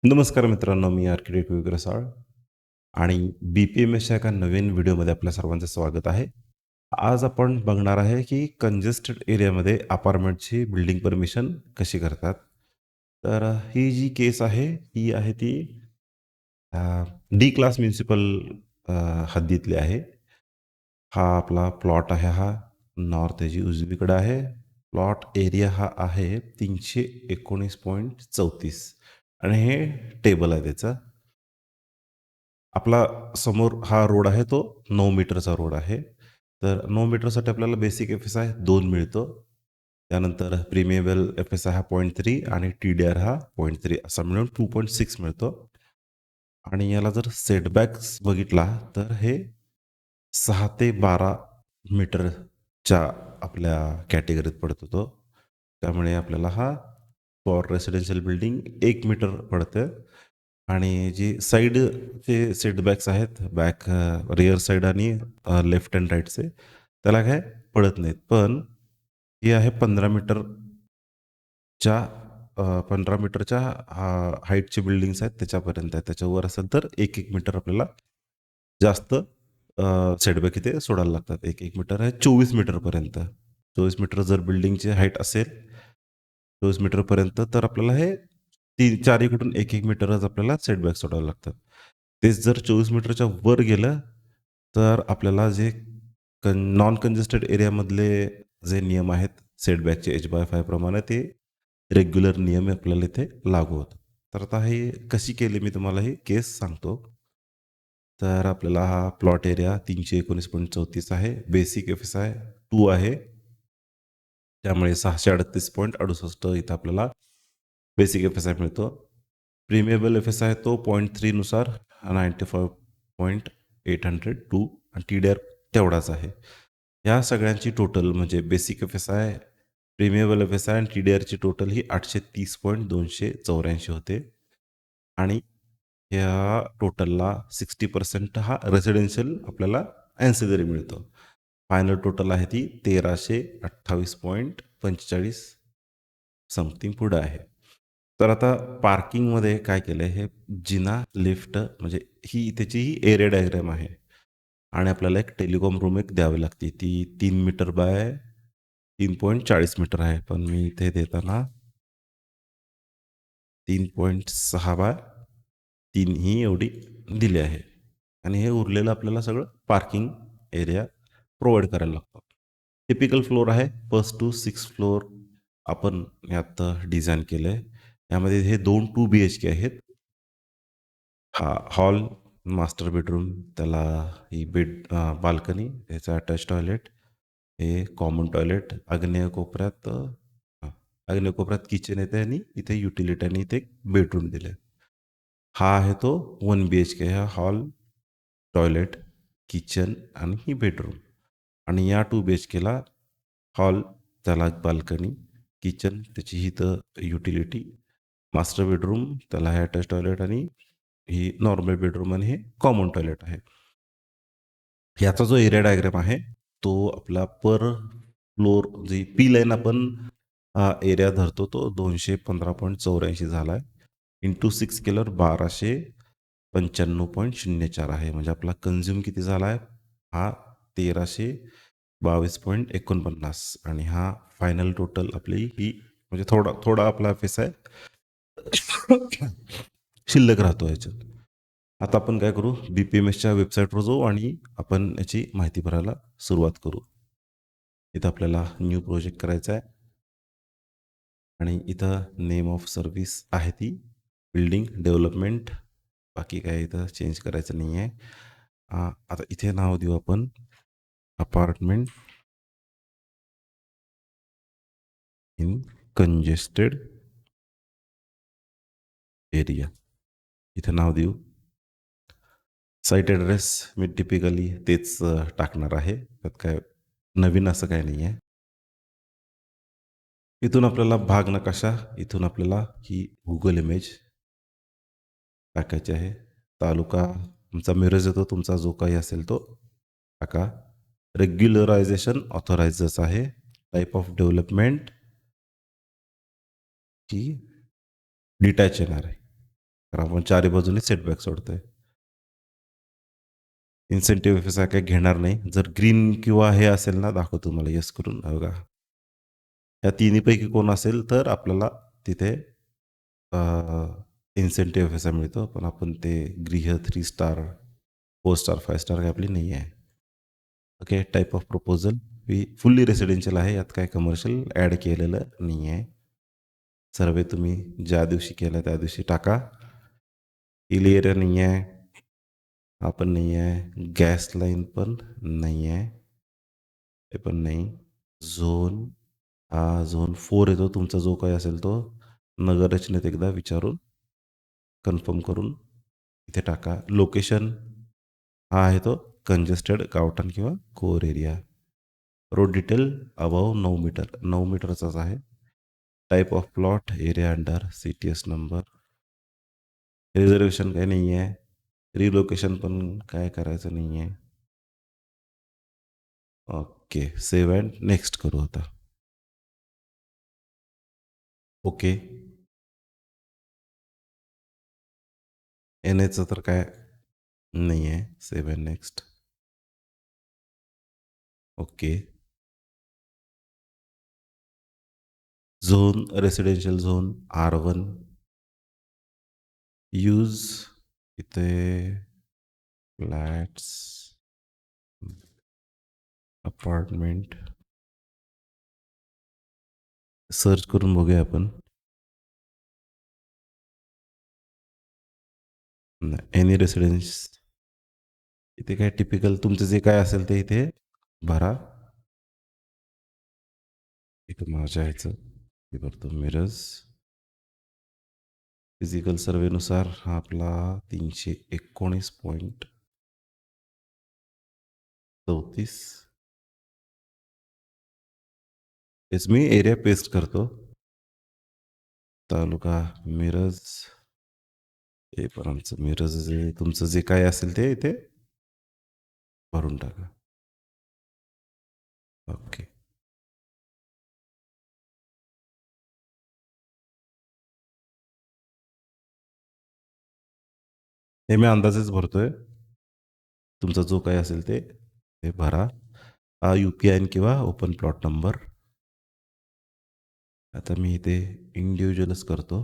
नमस्कार मित्रांनो, मी आर्किटेक्ट विग्रसाळ आणि बी-पी-एम-एसच्या एका नवीन व्हिडिओमध्ये आपल्या सर्वांचं स्वागत आहे. आज आपण बघणार आहे, की कंजेस्टेड एरियामध्ये अपार्टमेंटची बिल्डिंग परमिशन कशी करतात. तर ही जी केस आहे, ही आहे ती डी क्लास म्युनिसिपल हद्दीतली आहे. हा आपला प्लॉट आहे हा. नॉर्थ त्याची उजवीकडे आहे. प्लॉट एरिया हा आहे 319.34 आणि हे टेबल आहे त्याचं. आपला समोर हा रोड आहे तो 9 मीटरचा रोड आहे. तर 9 मीटरसाठी आपल्याला बेसिक एफ-एस-आय 2 मिळतो. त्यानंतर प्रीमियबल एफ-एस-आय हा 0.3 आणि टी-डी-आर हा 0.3 असा मिळून 2.6 मिळतो. आणि याला जर सेटबॅक्स बघितला तर हे 6 ते 12 मीटरच्या आपल्या कॅटेगरीत पडतो तो. त्यामुळे आपल्याला हा फॉर रेसिडेन्शियल बिल्डिंग 1 मीटर पडतं. आणि जी साईडचे सेटबॅक्स आहेत, रिअर साईड आणि लेफ्ट अँड राईटचे, त्याला काय पडत नाहीत. पण ही आहे 15 मीटरच्या 15 मीटरच्या हाईटची बिल्डिंग्स आहेत त्याच्यापर्यंत आहे. त्याच्यावर असेल तर 1-1 मीटर आपल्याला जास्त सेटबॅक इथे सोडायला लागतात. 1-1 मीटर आहे 24 मीटरपर्यंत. 24 मीटर जर बिल्डिंगची हाईट असेल 24 मीटरपर्यंत, तर आपल्याला हे चारीकडून 1-1 मीटरच आपल्याला सेटबॅक सोडावे लागतात. तेच जर 24 मीटरच्या वर गेलं, तर आपल्याला जे नॉन कंजेस्टेड एरियामधले जे नियम आहेत सेटबॅकचे H/5 प्रमाणे, ते रेग्युलर नियम आपल्याला इथे लागू होतात. तर आता हे कशी केली मी तुम्हाला ही केस सांगतो. तर आपल्याला हा प्लॉट एरिया 319.34 आहे. बेसिक एफ-एस-आय 2 आहे. त्यामुळे 638.68 इथं आपल्याला बेसिक एफ-एस-आय मिळतो. प्रीमियबल एफ-एस-आय तो 0.3 नुसार 95.802 आणि टी-डी-आर तेवढाच आहे. या सगळ्यांची टोटल म्हणजे बेसिक एफ-एस-आय, प्रीमियबल एफ-एस-आय आणि टी-डी-आरची टोटल ही 830.284 होते. आणि या टोटलला 60% हा रेसिडेन्शियल आपल्याला ॲन्सिलरी मिळतो. फायनल टोटल आहे ती 1328.45 समथिंग पुढं आहे. तर आता पार्किंगमध्ये काय केलं आहे, हे जिना, लिफ्ट म्हणजे ही त्याची ही एरिया डायग्राम आहे. आणि आपल्याला एक टेलिकॉम रूम एक द्यावी लागते. ती 3 मीटर बाय 3.40 मीटर आहे. पण मी इथे देताना 3.6 बाय 3 ही एवढी दिली आहे. आणि हे उरलेलं आपल्याला सगळं पार्किंग एरिया प्रोव्हाईड करायला लागतो. टिपिकल फ्लोर आहे. फर्स्ट टू 6 फ्लोर आपण यात डिझाइन केलंय. यामध्ये हे 2 2 BHK आहेत. हा हॉल, मास्टर बेडरूम, त्याला ही बाल्कनी, त्याचं अटॅच टॉयलेट, हे कॉमन टॉयलेट, आग्नेय कोपऱ्यात आग्नेय कोपऱ्यात किचन येते आणि इथे युटिलिटी आणि इथे एक बेडरूम दिले. हा आहे तो 1 BHK. हा हॉल, टॉयलेट, किचन आणि ही बेडरूम. आणि या 2 BHKला हॉल, त्याला बाल्कनी, किचन, त्याची ही तर युटिलिटी, मास्टर बेडरूम, त्याला हे अटॅच टॉयलेट आणि ही नॉर्मल बेडरूम आणि हे कॉमन टॉयलेट आहे. ह्याचा जो एरिया डायग्राम आहे, तो आपला पर फ्लोर जी पी लाईन आपण एरिया धरतो, तो 215.84 झाला आहे. इंटू 6 केल्यावर 1295.04 आहे. म्हणजे आपला कन्झ्युम किती झाला आहे? हा 1322.49 आणि हा फायनल टोटल आपली ही म्हणजे थोडा थोडा आपला फेस आहे शिल्लक राहतो याच्यात. आता आपण काय करू, बी-पी-एम-एसच्या वेबसाईटवर जाऊ आणि आपण याची माहिती भरायला सुरुवात करू. इथं आपल्याला न्यू प्रोजेक्ट करायचा आहे. आणि इथं नेम ऑफ सर्व्हिस आहे ती बिल्डिंग डेव्हलपमेंट. बाकी काय इथं चेंज करायचं नाही आहे. आता इथे नाव देऊ आपण अपार्टमेंट इन कंजेस्टेड एरिया. इथं नाव देऊ. साईट ॲड्रेस मी टिपिकली तेच टाकणार आहे. त्यात काय नवीन असं काय नाही आहे. इथून आपल्याला भाग नकाशा, इथून आपल्याला ही गुगल इमेज टाकायची आहे. तालुका तुमचा मिरज येतो, तुमचा जो काही असेल तो टाका. रेग्युलरायझेशन ऑथरायझर्स आहे. Type of development he detach येणार आहे. कारण आपण चारी बाजूने सेटबॅक सोडतोय. इन्सेंटिव्ह एफ-एस काही घेणार नाही. जर ग्रीन किंवा हे असेल ना, दाखवतो तुम्हाला येस करून. हे बघा. या तिन्हीपैकी कोण असेल तर आपल्याला तिथे इन्सेंटिव्ह एफ-एस मिळतो. पण आपण ते गृह 3 स्टार, 4 स्टार, 5 स्टार काही आपली नाही आहे. Okay. Type of proposal fully residential आहे. यात काही कमर्शियल ॲड केलेलं नाही आहे. सर्वे तुम्ही ज्या दिवशी केला त्या दिवशी टाका. हिल एरिया नाही आहे. हा पण नाही आहे. गॅस लाईन पण नाही आहे. हे पण नाही. झोन हा झोन 4 येतो. तुमचा जो काही असेल तो नगररचनेत एकदा विचारून कन्फर्म करून इथे टाका. लोकेशन हा आहे तो कंजेस्टेड गावठाण किंवा core area. Road detail above 9 metre. 9 मीटरचाच आहे. Type of plot, area under, CTS number. Reservation काही नाही आहे. रिलोकेशन पण काय करायचं नाही आहे. ओके. सेव्ह अँड नेक्स्ट करू आता. ओके. NAचं तर काय नाही आहे. Save and next. Okay. Zone residential zone R1. Use इथे फ्लॅट्स, अपार्टमेंट सर्च करून बघूया आपण. एनी रेसिडेन्स इथे काय टिपिकल तुमचं जे काय असेल ते इथे भरा. एक माझ्या ह्याचं हे करतो मिरज. फिजिकल सर्वेनुसार हा आपला 319.34. तेच मी एरिया पेस्ट करतो. तालुका मिरज. हे पण आमचं मिरज जे तुमचं जे काय असेल ते इथे भरून टाका. ओके. हे मी अंदाजेच भरतोय. तुमचा जो काही असेल ते भरा. हा UPI किंवा ओपन प्लॉट नंबर. आता मी इथे इंडिव्हिज्युअलच करतो.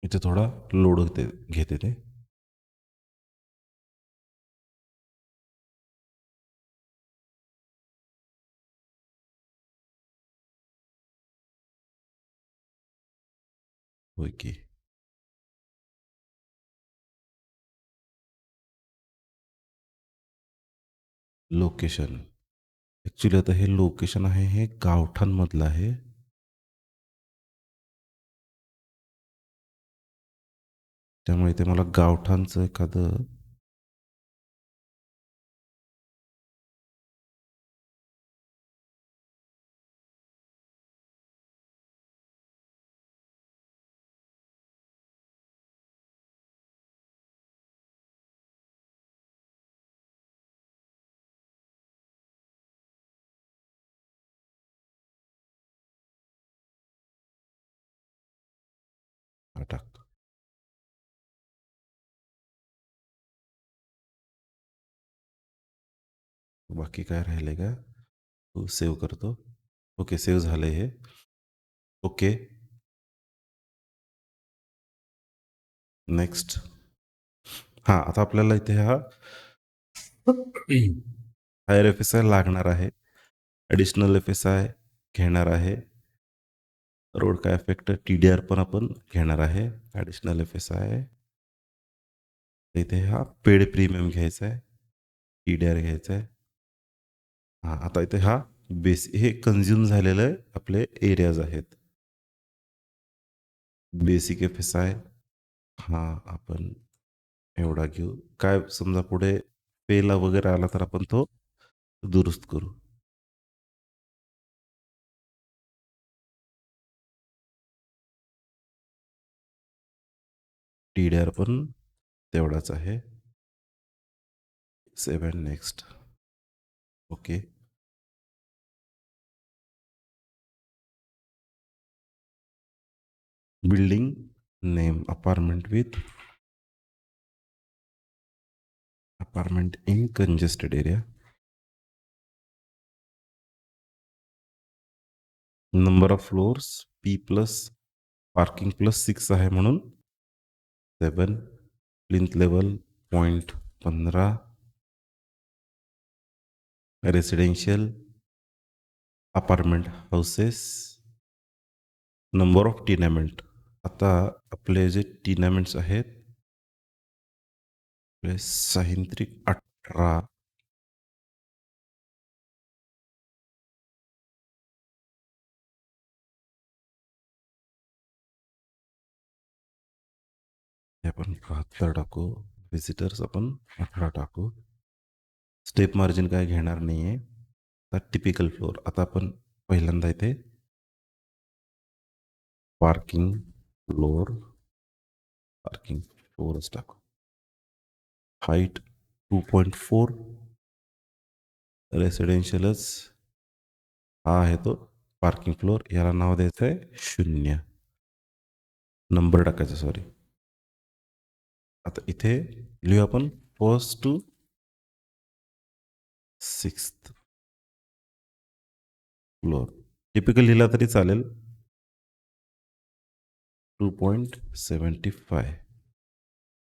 इथे थोडा लोड घेते ते. ओके. लोकेशन ॲक्च्युली आता हे लोकेशन आहे हे गावठाणमधलं आहे. त्यामुळे इथे मला गावठाणचं एखादं हा टाकतो. बाकी काय राहिलंय का? सेव्ह करतो. ओके. सेव्ह झालंय हे. ओके. नेक्स्ट. हां, आता आपल्याला इथे हा हायर FSI लागणार आहे. ॲडिशनल FSI घेणार आहे. रोड काय इफेक्ट TDR पण आपण घेणार आहे. Additional FSI. इथे हा पेड प्रीमियम घ्यायचा आहे. TDR घ्यायचा आहे. हां, आता इथे हा हे कन्झ्युम झालेले आपले एरियाज आहेत. बेसिक FSI हां, आपण एवढा घेऊ. काय समजा पुढे फेला वगैरे आला तर आपण तो दुरुस्त करू. TDR पण तेवढाच आहे. 7 next. Okay. Building name apartment with apartment in congested area. Number of floors P plus parking plus 6 आहे म्हणून 7. Plinth level 0.15. Residential apartment houses. Number of tenement. आता आपले जे टीनामेंट्स आहेत आपले साहित्रिक 18. हे आपण 72 टाकू. विजिटर्स आपण 18 टाकू. स्टेप मार्जिन काय घेणार नाही आहे. आता टिपिकल फ्लोअर. आता आपण पहिल्यांदा इथे पार्किंग फ्लोअरच टाकू. हाईट 2.4. रेसिडेन्शियलच हा आहे तो पार्किंग फ्लोअर. याला नाव द्यायचं आहे 0. नंबर टाकायचा, सॉरी. आता इथे लिहू आपण 1st to 6th floor. Typical लिहिला तरी चालेल. 2.75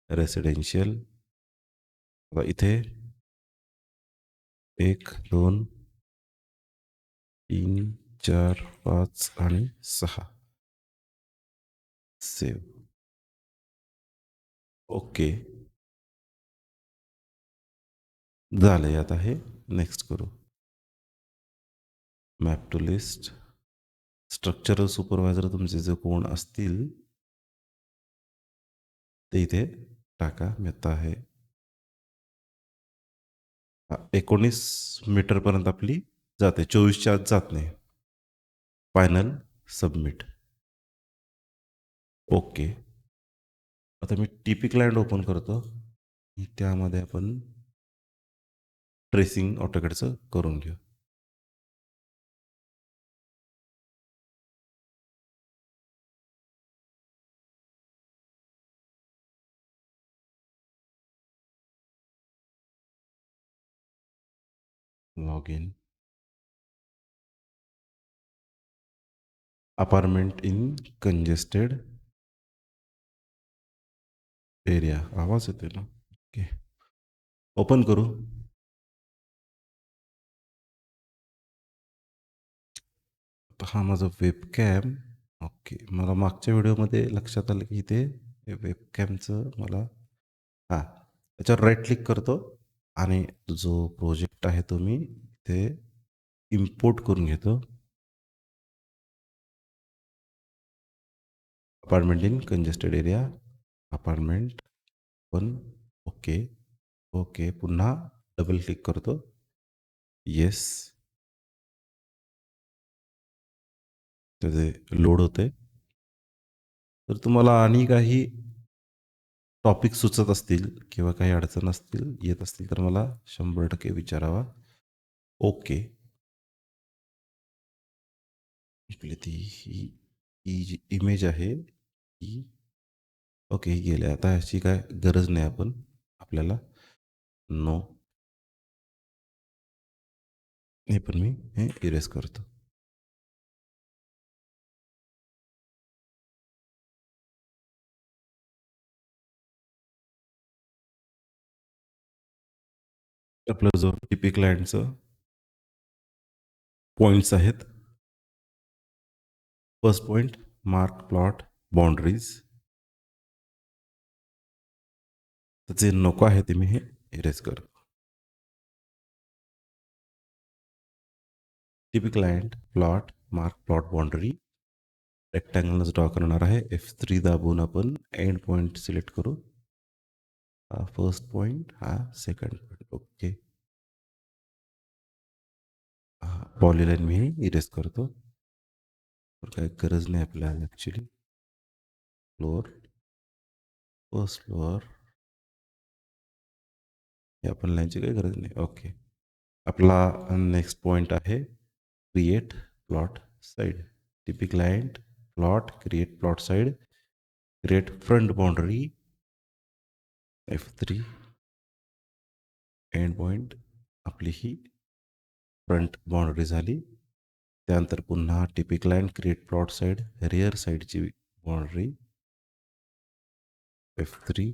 रेसिडेन्शियल. आता इथे 1, 2, 3, 4, 5 आणि 6. सेव. ओके झालंय. आता हे नेक्स्ट करू. Map to list. Structural supervisor तुमचे जे कोण असतील ते इथे टाका. मी आता आहे 19 मीटरपर्यंत आपली जाते. 24च्या आत जात नाही. Final submit. ओके. आता मी TP क्लायंट ओपन करतो. त्यामध्ये आपण ट्रेसिंग ऑटोकॅडचं करून घेऊ. Log in. Apartment in congested area. आवाज येतोय ना? ओके. ओपन करू. हा माझा वेबकॅम. ओके. मला मागच्या व्हिडिओमध्ये लक्षात आलं की इथे वेबकॅमचं मला त्याच्यावर राईट क्लिक करतो आणि जो प्रोजेक्ट आहे तो मी इथे इम्पोर्ट करून घेतो. Apartment in congested area. Apartment 1. Okay. Okay. पुन्हा डबल क्लिक करतो. येस. त्याचे लोड होते. तर तुम्हाला आणि काही टॉपिक सुचत असतील किंवा काही अडचण असतील येत असतील तर मला 100% विचारावा. ओके. इकडे ती ही जी इमेज आहे ही ओके गेले. आता ह्याची काय गरज नाही आपल्याला. नो. हे पण मी हे इरेज करतो. आपलं जो TP क्लायंटचं पॉईंट्स आहेत. First point mark plot boundaries. जे नको आहे ते मी हे इरेज करतो. TP client plot mark plot boundary रेक्टँगलच ड्रॉ करणार आहे. F3 दाबून आपण एंड पॉईंट सिलेक्ट करू. हा फर्स्ट पॉईंट, हा सेकंड पॉईंट. ओके. पॉलीलाईन मी इरेज करतो. तर काही गरज नाही आपल्याला ॲक्च्युली. फ्लोअर फर्स्ट फ्लोअर हे आपण लाईनची काही गरज नाही. ओके. आपला नेक्स्ट पॉईंट आहे create plot side. TP client plot create plot side create front boundary F3 end point आपली ही फ्रंट बाउंड्री झाली. त्यानंतर पुन्हा TP client create plot side rear साईडची बाउंड्री F3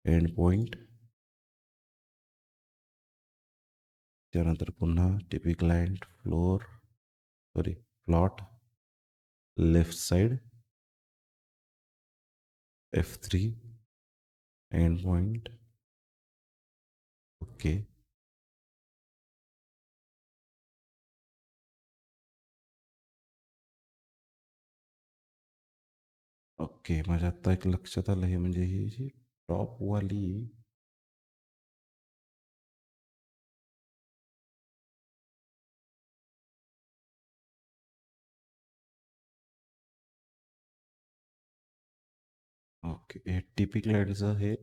एंड पॉईंट. त्यानंतर पुन्हा TP client plot left side F3 end point. Okay. Okay, माझ्या आत्ता एक लक्षात आलं हे म्हणजे ही जी टॉपवाली ओके हे टीपी क्लायंटचं हे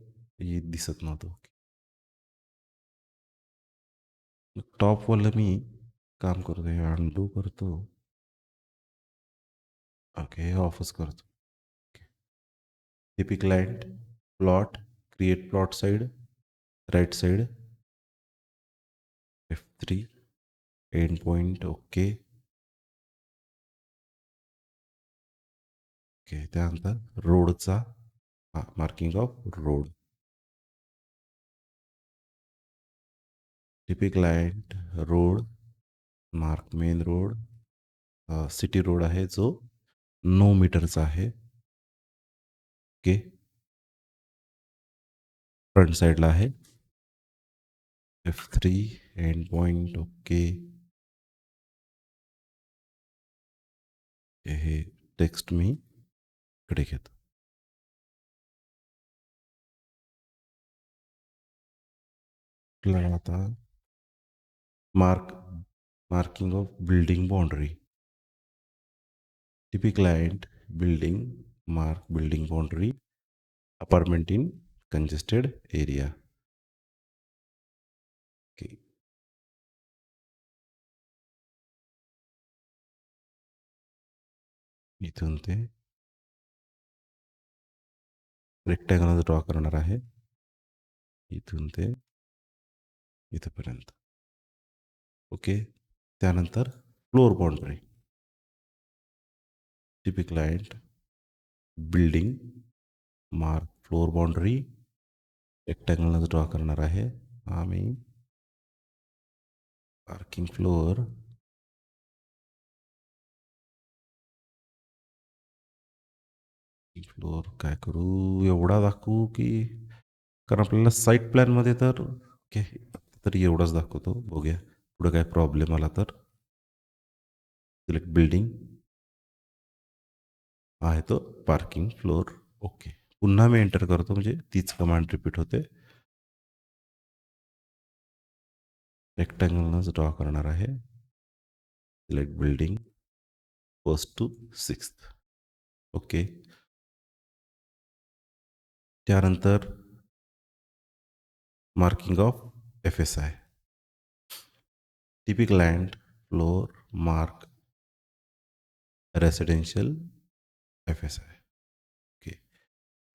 दिसत नव्हतं. ओके. टॉपवालं मी काम करतो हे अनडू करतो. ओके हे ऑफच करतो. TP client plot create plot side right side F3 end point. Okay. Okay त्यानंतर रोडचा marking of road. TP client road mark main road city road आहे जो 9 मीटरचा आहे. ओके. फ्रंट साईडला आहे F3 एंड पॉईंट. ओके. हे टेक्स्ट मी इकडे घेतो. आपल्याला आता marking of building boundary. TP client building mark building boundary apartment in congested area. Okay. इथून ते रेक्टँगल ड्रॉ करणार आहे. इथून ते इथपर्यंत. ओके. त्यानंतर floor boundary. TP client building mark floor boundary rectangle draw करणार आहे. आम्ही पार्किंग फ्लोअर काय करू एवढा दाखवू की कारण आपल्याला साईट प्लॅनमध्ये तर ओके तरी एवढाच दाखवतो. बघूया पुढं काय प्रॉब्लेम आला तर. सिलेक्ट बिल्डिंग आहे तो पार्किंग फ्लोअर. ओके. पुन्हा मी एंटर करतो म्हणजे तीच कमांड रिपीट होते. रेक्टँगलच ड्रॉ करणार आहे. Select building first to sixth. Okay. त्यानंतर marking of FSI. TP client floor mark residential FSI. Okay.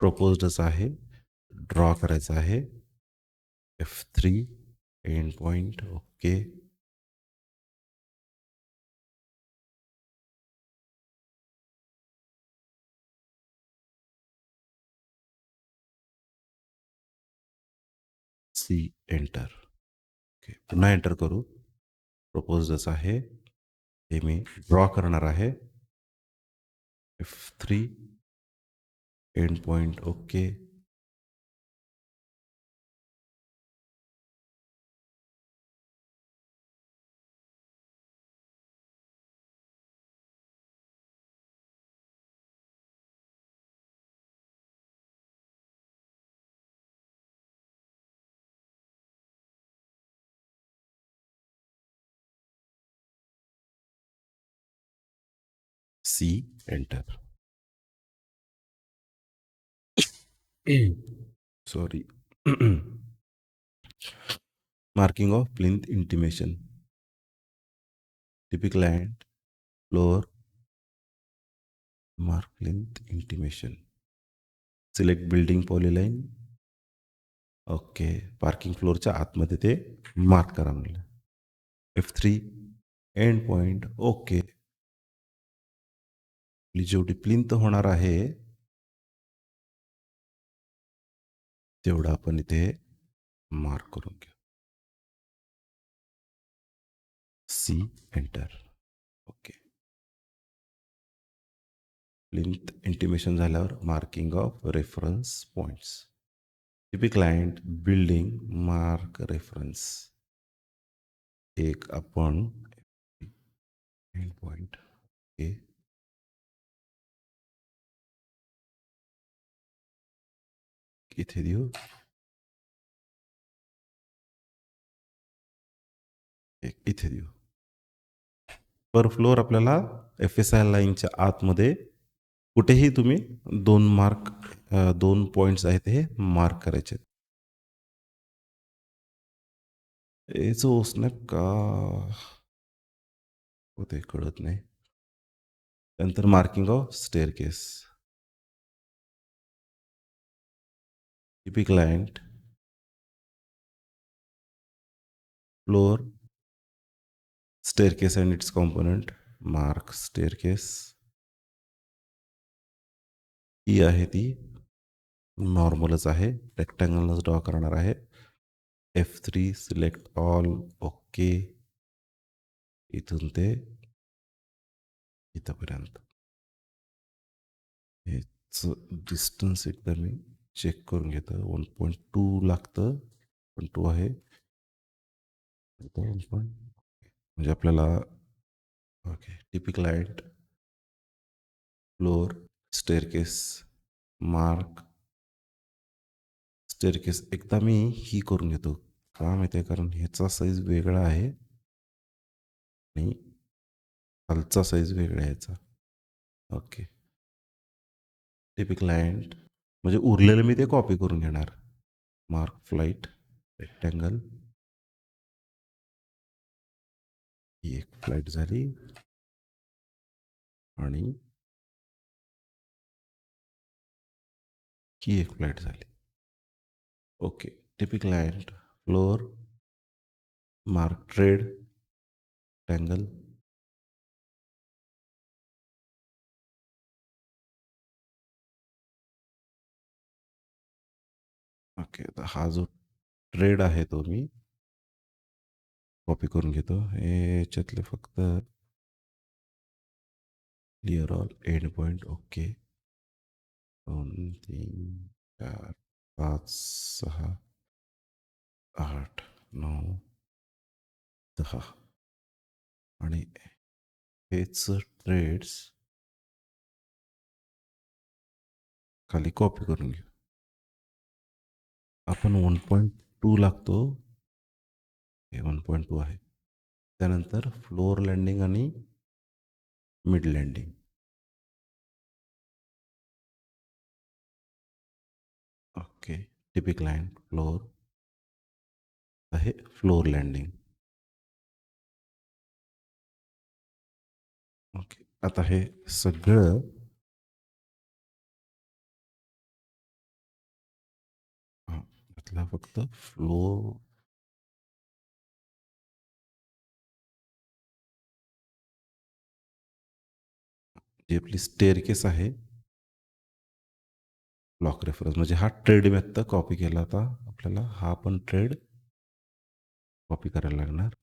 प्रपोज्डच आहे ड्रॉ करायचं आहे F3 end point. Okay. C enter. Okay पुन्हा एंटर करू. प्रपोजच आहे हे मी ड्रॉ करणार आहे F3 end point. Okay. C enter. Sorry. Marking of plinth intimation. Typical client, floor, mark plinth intimation. Select building polyline. Okay. Parking फ्लोअरच्या आतमध्ये ते मार्क करा म्हणलं. F3 end point. ओके. आपली जेवढी प्लिंथ होणार आहे तेवढं आपण इथे मार्क करून घेऊ. C enter. Okay. Plinth intimation झाल्यावर marking of reference points. Typical client building mark reference. एक आपण एंड पॉईंट. ओके. इथे देऊ. एक इथे देऊ. पर फ्लोअर आपल्याला FSI लाईनच्या आतमध्ये कुठेही तुम्ही 2 पॉईंट्स आहेत हे मार्क करायचे. याचं स्नॅप का होते कळत नाही. नंतर marking of staircase. Typical client floor staircase and its component. Mark staircase. ही आहे ती नॉर्मलच आहे, रेक्टँगलच ड्रॉ करणार आहे. F3 select all. ओके. इथून ते इथंपर्यंत हेच डिस्टन्स एकदा मी चेक करून घेतो. 1.2 लागतं. 1.2 आहे. म्हणजे आपल्याला okay. Typical client floor staircase mark staircase. एकदा मी ही करून घेतो. का माहिती आहे, कारण ह्याचा साईज वेगळा आहे आणि खालचा साईज वेगळा आहे ह्याचा. ओके. टिपिकल क्लायंट म्हणजे उरलेलं मी ते कॉपी करून घेणार. Mark flight rectangle. ही एक फ्लाईट झाली आणि ही एक फ्लाईट झाली. Okay. Typical client floor mark tread rectangle. Okay. तर हा जो ट्रेड आहे तो मी कॉपी करून घेतो. याच्यातले फक्त clear all end point. Okay. 2 3 4 5 6 8 9 10 आणि हेच ट्रेड्स खाली कॉपी करून घेऊ. आपण 1.2 लागतो. हे 1.2 आहे. त्यानंतर फ्लोअर लँडिंग आणि mid landing. Okay. Typical client floor आहे फ्लोअर लँडिंग. ओके. आता हे सगळं त्यातला फक्त फ्लोअर जी आपली स्टेअरकेस आहे ब्लॉक रेफरन्स म्हणजे हा ट्रेड मी आत्ता कॉपी केला होता. आपल्याला हा पण ट्रेड कॉपी करायला लागणार.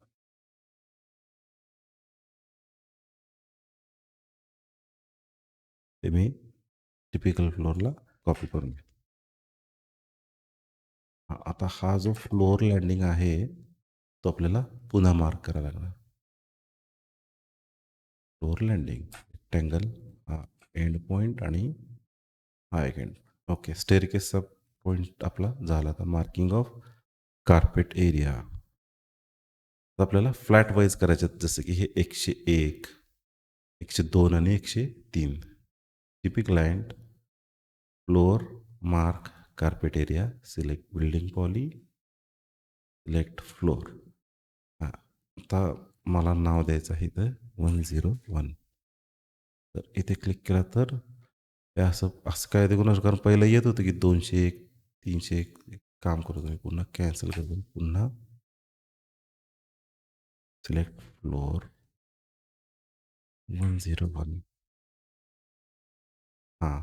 ते मी टिपिकल फ्लोअरला कॉपी करून घेतो. आता हा जो फ्लोअर लँडिंग आहे तो आपल्याला पुन्हा मार्क करायला लागणार. Floor landing rectangle. हा एंड पॉईंट आणि हा एक एंड. ओके. स्टेअरकेसचा पॉईंट आपला झाला. आता मार्किंग ऑफ कार्पेट एरिया. आपल्याला फ्लॅट वाईज करायचे, जसं की हे 101 102 आणि 103. Typical client floor mark carpet area, select building poly, select floor. हां, आता मला नाव द्यायचं आहे इथं 101. तर इथे क्लिक केला तर हे असं असं काय ते कोणाचं, कारण पहिलं येत होतं की 201, 301. काम करतो मी, पुन्हा कॅन्सल करतो, पुन्हा सिलेक्ट फ्लोर 101. हां,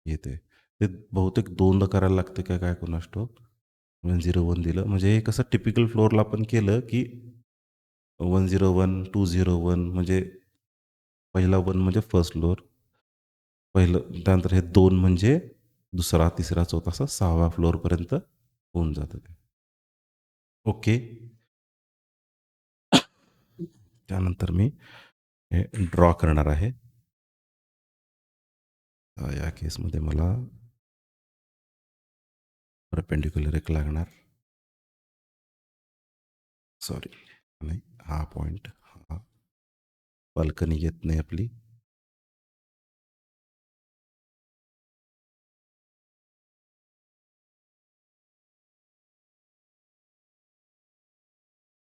येते. ते बहुतेक दोनदा करायला लागतं का काय कोणास ठाऊक. 101 दिलं म्हणजे हे कसं टिपिकल फ्लोअरला आपण केलं की 101, 201 म्हणजे पहिला 1 म्हणजे फर्स्ट फ्लोअर, पहिलं, त्यानंतर हे 2 म्हणजे दुसरा, तिसरा, चौथा, असं 6व्या फ्लोअरपर्यंत होऊन जातं ते. ओके. त्यानंतर मी हे ड्रॉ करणार आहे. या केसमध्ये मला परपेंडिक्युलर एक लागणार. सॉरी, नाही, हा पॉईंट, हा बाल्कनी येत नाही आपली.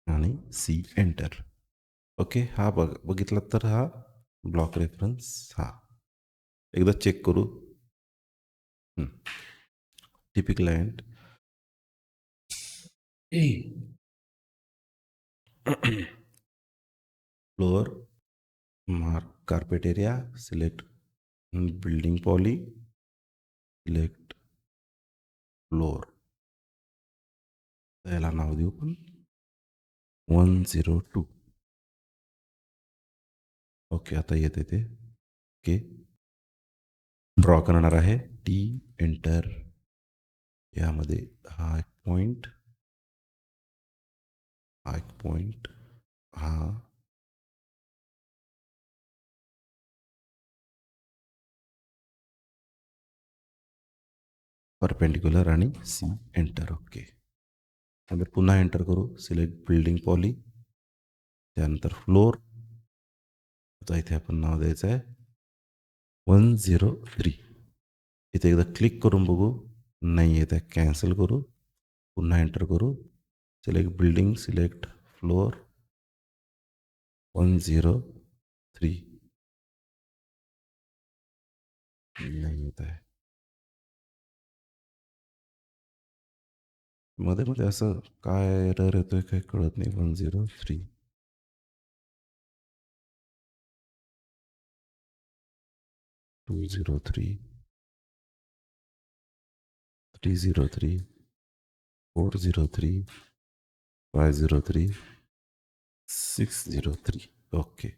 आणि सी एंटर. ओके, हा बघितला तर हा ब्लॉक रेफरन्स. हा एकदा चेक करू. Typical client floor, mark carpet area, select building poly, select floor. याला नाव देऊ पण 102. ओके, आता येते ते. ओके, ड्रॉ करणार आहे. T enter. यामध्ये हा एक पॉईंट, हा एक पॉईंट, हा परपेंडिक्युलर आणि सी एंटर. ओके, नंतर पुन्हा एंटर करू. सिलेक्ट बिल्डिंग पॉली, त्यानंतर फ्लोर. आता इथे आपण नाव द्यायचं आहे 103. इथे एकदा क्लिक करून बघू, नाही येत आहे, कॅन्सल करू, पुन्हा एंटर करू. Select building, select floor 103. नाही येत आहे. मध्ये मध्ये असं काय एरर येतोय काय कळत नाही. 103, 203, 303, 403, 503, 603. ओके,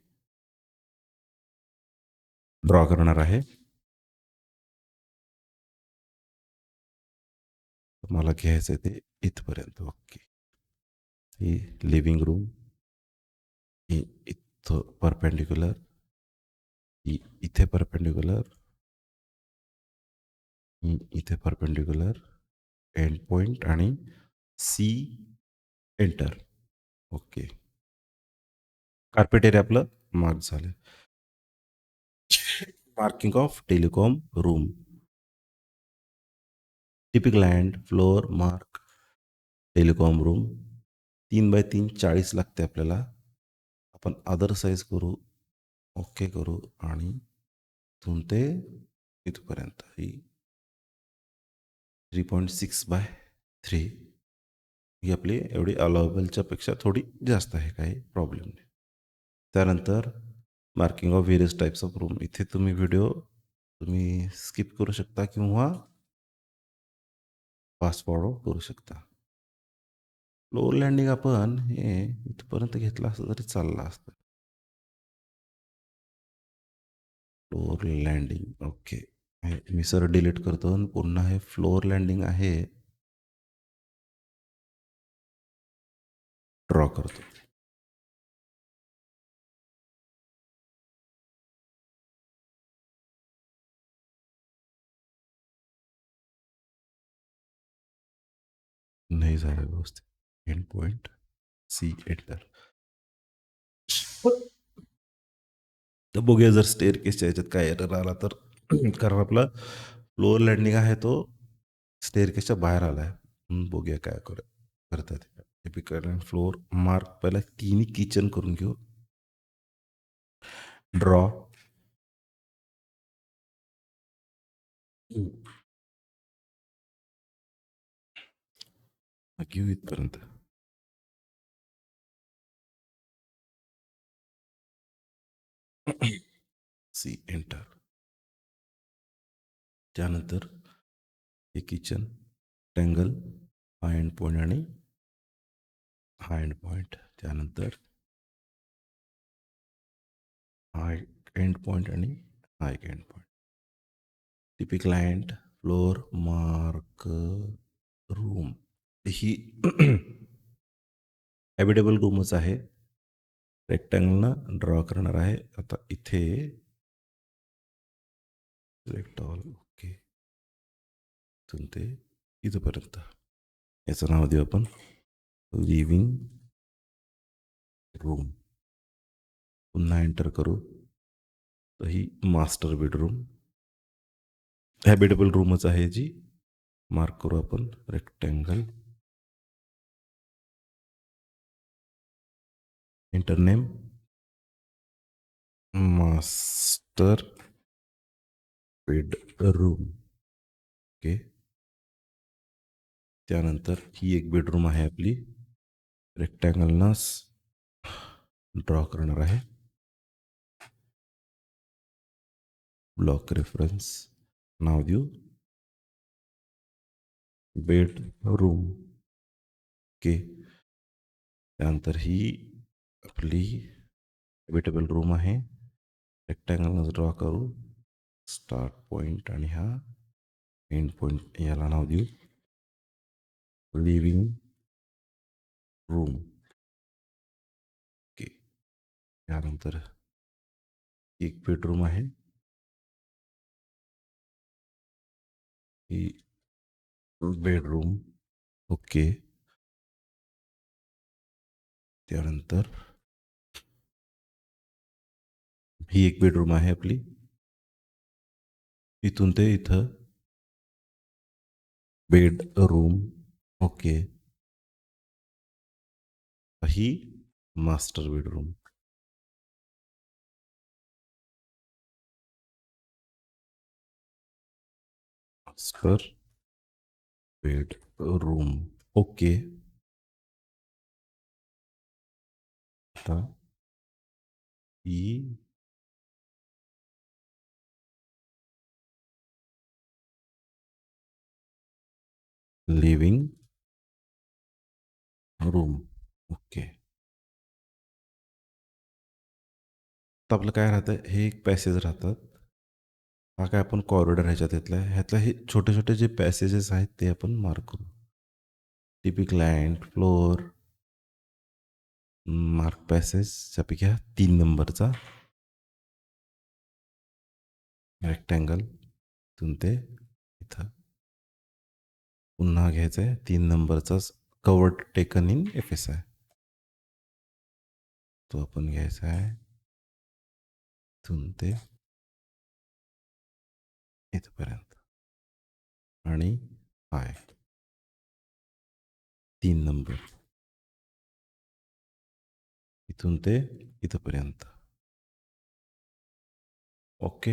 ड्रॉ करणार आहे. मला घ्यायचं आहे ते इथपर्यंत. ओके, ही लिव्हिंग रूम, ही इथं परपेंडिक्युलर, ही इथे परपेंडिक्युलर, ही इथे परपेंडिक्युलर, एंड पॉईंट आणि C enter. Okay, carpet area आपलं मार्क झालं. Marking of telecom room, typical land floor mark telecom room. 3x3 40 लागते आपल्याला. आपण अदर साईज करू, ओके करू, आणि इथून ते इथपर्यंत ही 3.6/3. ही आपली एवढी अलाउबलच्या पेक्षा थोडी जास्त आहे, काही प्रॉब्लेम नाही. त्यानंतर marking of various types of room. इथे तुम्ही व्हिडिओ तुम्ही स्किप करू शकता किंवा फास्ट फॉरवर्ड करू शकता. फ्लोअर लँडिंग आपण हे इथपर्यंत घेतलं असतं तरी चाललं असतं. फ्लोअर लँडिंग, ओके, हे मी सर डिलीट करतो आणि पुन्हा हे फ्लोअर लँडिंग आहे ड्रॉ करतो. नाही झालं व्यवस्थित. End point C enter. तर बघूया जर स्टेअर केसच्या ह्याच्यात काय एरर आला तर. कारण आपला फ्लोअर लँडिंग आहे तो स्टेअरकेसच्या बाहेर आलाय. बघूया काय करतात. टिपिकल अँड फ्लोर मार्क पहिला तिन्ही किचन करून घेऊ. ड्रॉ घेऊ इथपर्यंत. C enter. त्यानंतर हे किचन ट्रँगल हा एंड पॉईंट आणि हा एंड पॉईंट. त्यानंतर हा एक एंड पॉईंट आणि हा एक end point. Typical and floor mark room ही हॅबिटेबल रूमच आहे. रेक्टँगलनं ड्रॉ करणार आहे. आता इथे सिलेक्ट ऑल. ओके. इथून ते इथंपर्यंत याचं नाव देऊ आपण लिव्हिंग रूम. पुन्हा एंटर करू तर ही मास्टर बेडरूम हॅबिटेबल रूमच आहे जी. मार्क करू आपण rectangle. Enter name master bedroom. Okay. त्यानंतर ही एक बेडरूम आहे आपली. रेक्टँगलनंच ड्रॉ करणार आहे. ब्लॉक रेफरन्स नाव देऊ बेडरूम. ओके. त्यानंतर ही आपली हॅबिटेबल रूम आहे. रेक्टँगलनंच ड्रॉ करू. स्टार्ट पॉईंट आणि हा एंड पॉईंट याला नाव देऊ लिव्हिंग रूम. ओके. त्यानंतर एक बेडरूम आहे. ही बेडरूम. ओके. त्यानंतर ही एक बेडरूम आहे आपली. इथून ते इथं बेडरूम. ओके. ही master bedroom. Master bedroom. Okay. आता ही लिव्हिंग रूम. ओके. तर आपलं काय राहतं हे एक पॅसेज राहतात. हा काय आपण कॉरिडॉर ह्याच्यात घेतला आहे. ह्यातलं हे छोटे छोटे जे पॅसेजेस आहेत ते आपण मार्क करू. Typical and floor mark passage त्यापैकी हा 3 नंबरचा रेक्टँगल. इथून ते इथं पुन्हा घ्यायचं आहे 3 नंबरचाच कवर्ड टेकन इन FSI. तो आपण घ्यायचा आहे इथून ते इथपर्यंत आणि हाय 3 नंबर इथून ते इथपर्यंत. ओके.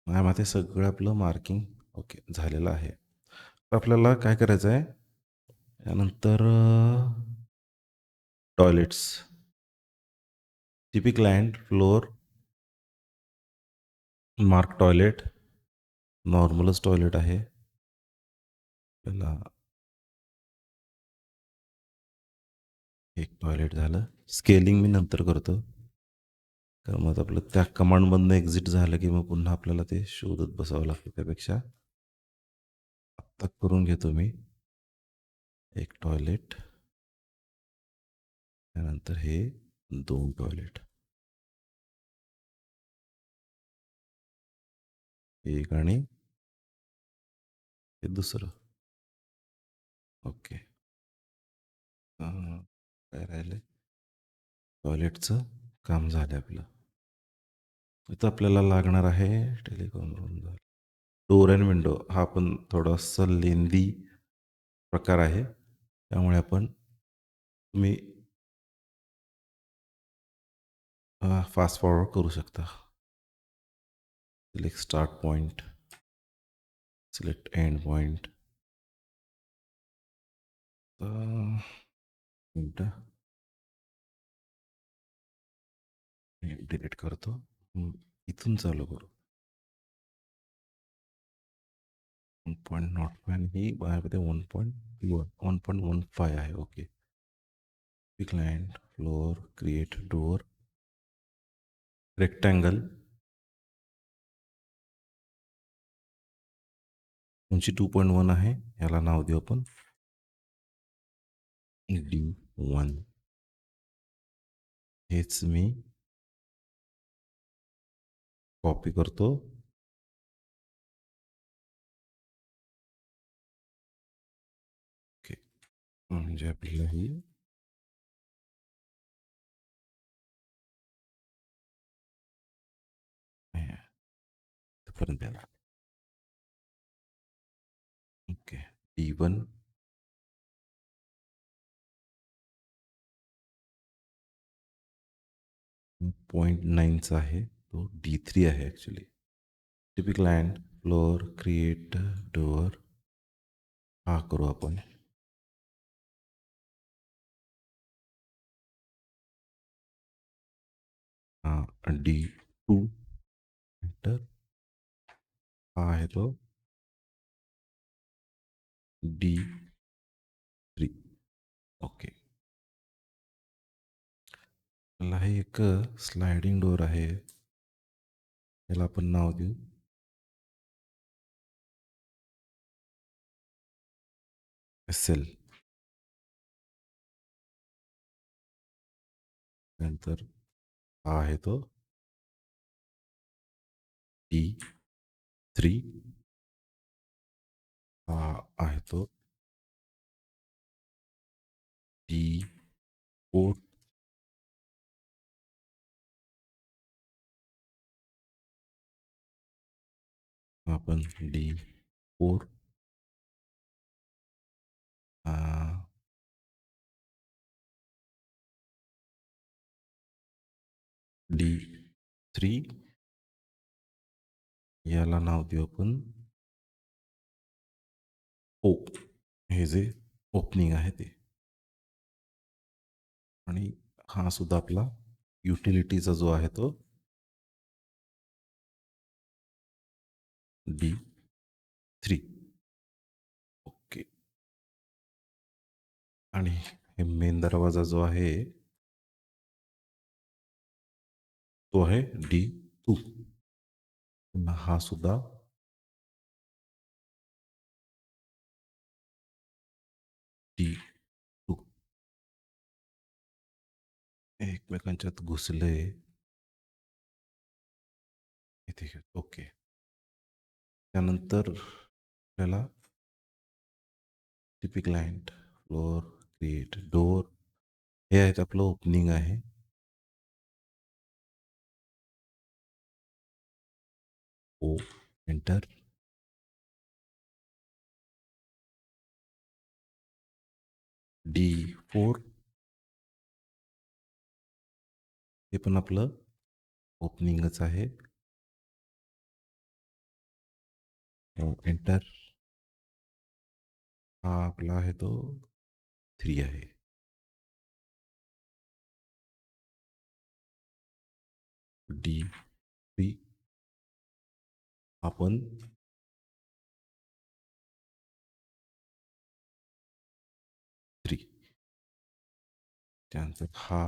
माझ्या मते सगळं आपलं मार्किंग ओके झालेलं आहे. तर आपल्याला काय करायचं आहे यानंतर toilets. Typical and floor mark toilet. नॉर्मलच टॉयलेट आहे. पहिला एक टॉयलेट झालं. स्केलिंग मी नंतर करतो. कारण मग आपलं त्या कमांडमधनं एक्झिट झालं की मग पुन्हा आपल्याला ते शोधत बसावं लागतं. त्यापेक्षा आत्ता करून घेतो मी एक टॉयलेट. त्यानंतर हे 2 टॉयलेट. एक आणि हे दुसरं. ओके. काय राहिलं टॉयलेटचं काम झालं आपलं. इथं आपल्याला लागणार आहे टेलिकॉम रूम झालं. डोअर अँड विंडो हा पण थोडासा लेंदी प्रकार आहे. त्यामुळे तुम्ही फास्ट फॉरवर्ड करू शकता. Select start point, select end point. मिनटं डिलीट करतो. इथून चालू करू. 1.05 ही माझ्यामध्ये 1.15 आहे. Okay. Client floor create door rectangle उंची 2.1 आहे. याला नाव देऊ आपण D1. हेच मी कॉपी करतो. ओके. म्हणजे आपल्याला ही पर्यंत द्यायला. ओके. D1 0.9चा आहे. तो D3 आहे actually. Typical client floor create door हा करू आपण. D2 enter. हा आहे तो D3. ओके. मला हे एक स्लायडिंग डोअर आहे. याला आपण नाव देऊ SL. नंतर हा आहे तो D3. हा आहे तो D4. आपण D4 D3 याला नाव देऊ आपण O. हे जे ओपनिंग आहे ते. आणि हा सुद्धा आपला युटिलिटीचा जो आहे तो D3. ओके. आणि हे मेन दरवाजा जो आहे तो आहे D2. हा सुद्धा D2. एकमेकांच्यात घुसले इथे. ओके. त्यानंतर आपल्याला टिपिक क्लायंट फ्लोअर क्रिएट डोअर हे आहेत आपलं ओपनिंग आहे. O enter. D4 हे पण आपलं ओपनिंगच आहे. एंटर. हा आपला आहे तो 3 आहे. D3 आपण त्यानंतर हा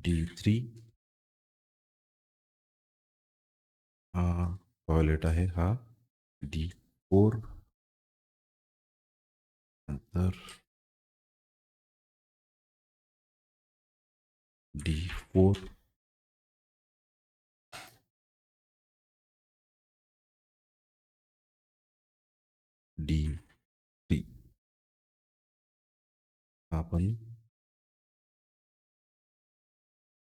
D3 हा टॉयलेट आहे. हा D4 नंतर D4 D3 आपण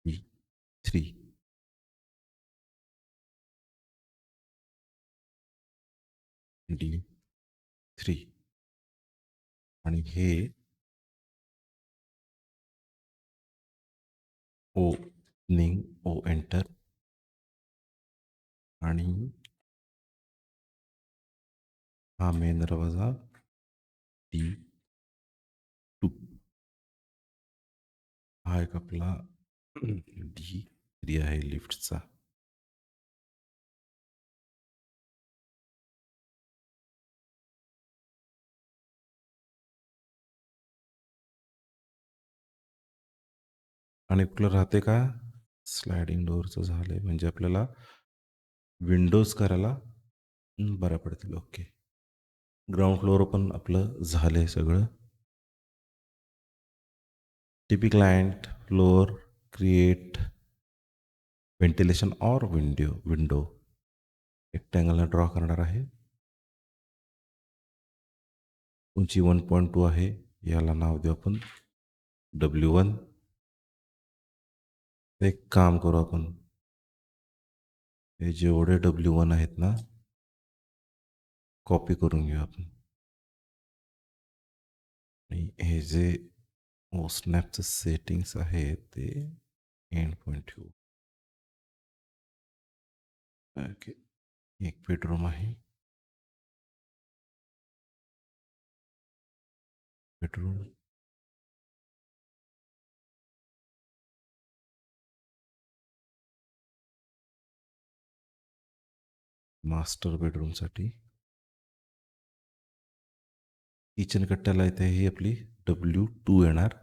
D3 D3 आणि हे ओपनिंग ओ एंटर आणि हा मेन दरवाजा D2 हा एक आपला D3 आहे लिफ्टचा. आणि कुठलं राहते का स्लायडिंग डोअरचं झालंय म्हणजे आपल्याला विंडोज करायला बरं पडतील. ओके, ग्राउंड फ्लोअर पण आपलं झालंय सगळं. TP client floor create ventilation or window रेक्टँगलला ड्रॉ करणार आहे. उंची 1.2 आहे. याला नाव देऊ आपण W1. एक काम करू आपण, हे जेवढे W1 आहेत ना कॉपी करून घेऊ आपण आणि हे जे स्नॅपचं सेटिंग्स आहे ते एंड पॉईंट ठेवू. ओके, एक बेडरूम आहे. बेडरूम मास्टर बेडरूमसाठी किचन कट्ट्याला इथे ही आपली W2 येणार.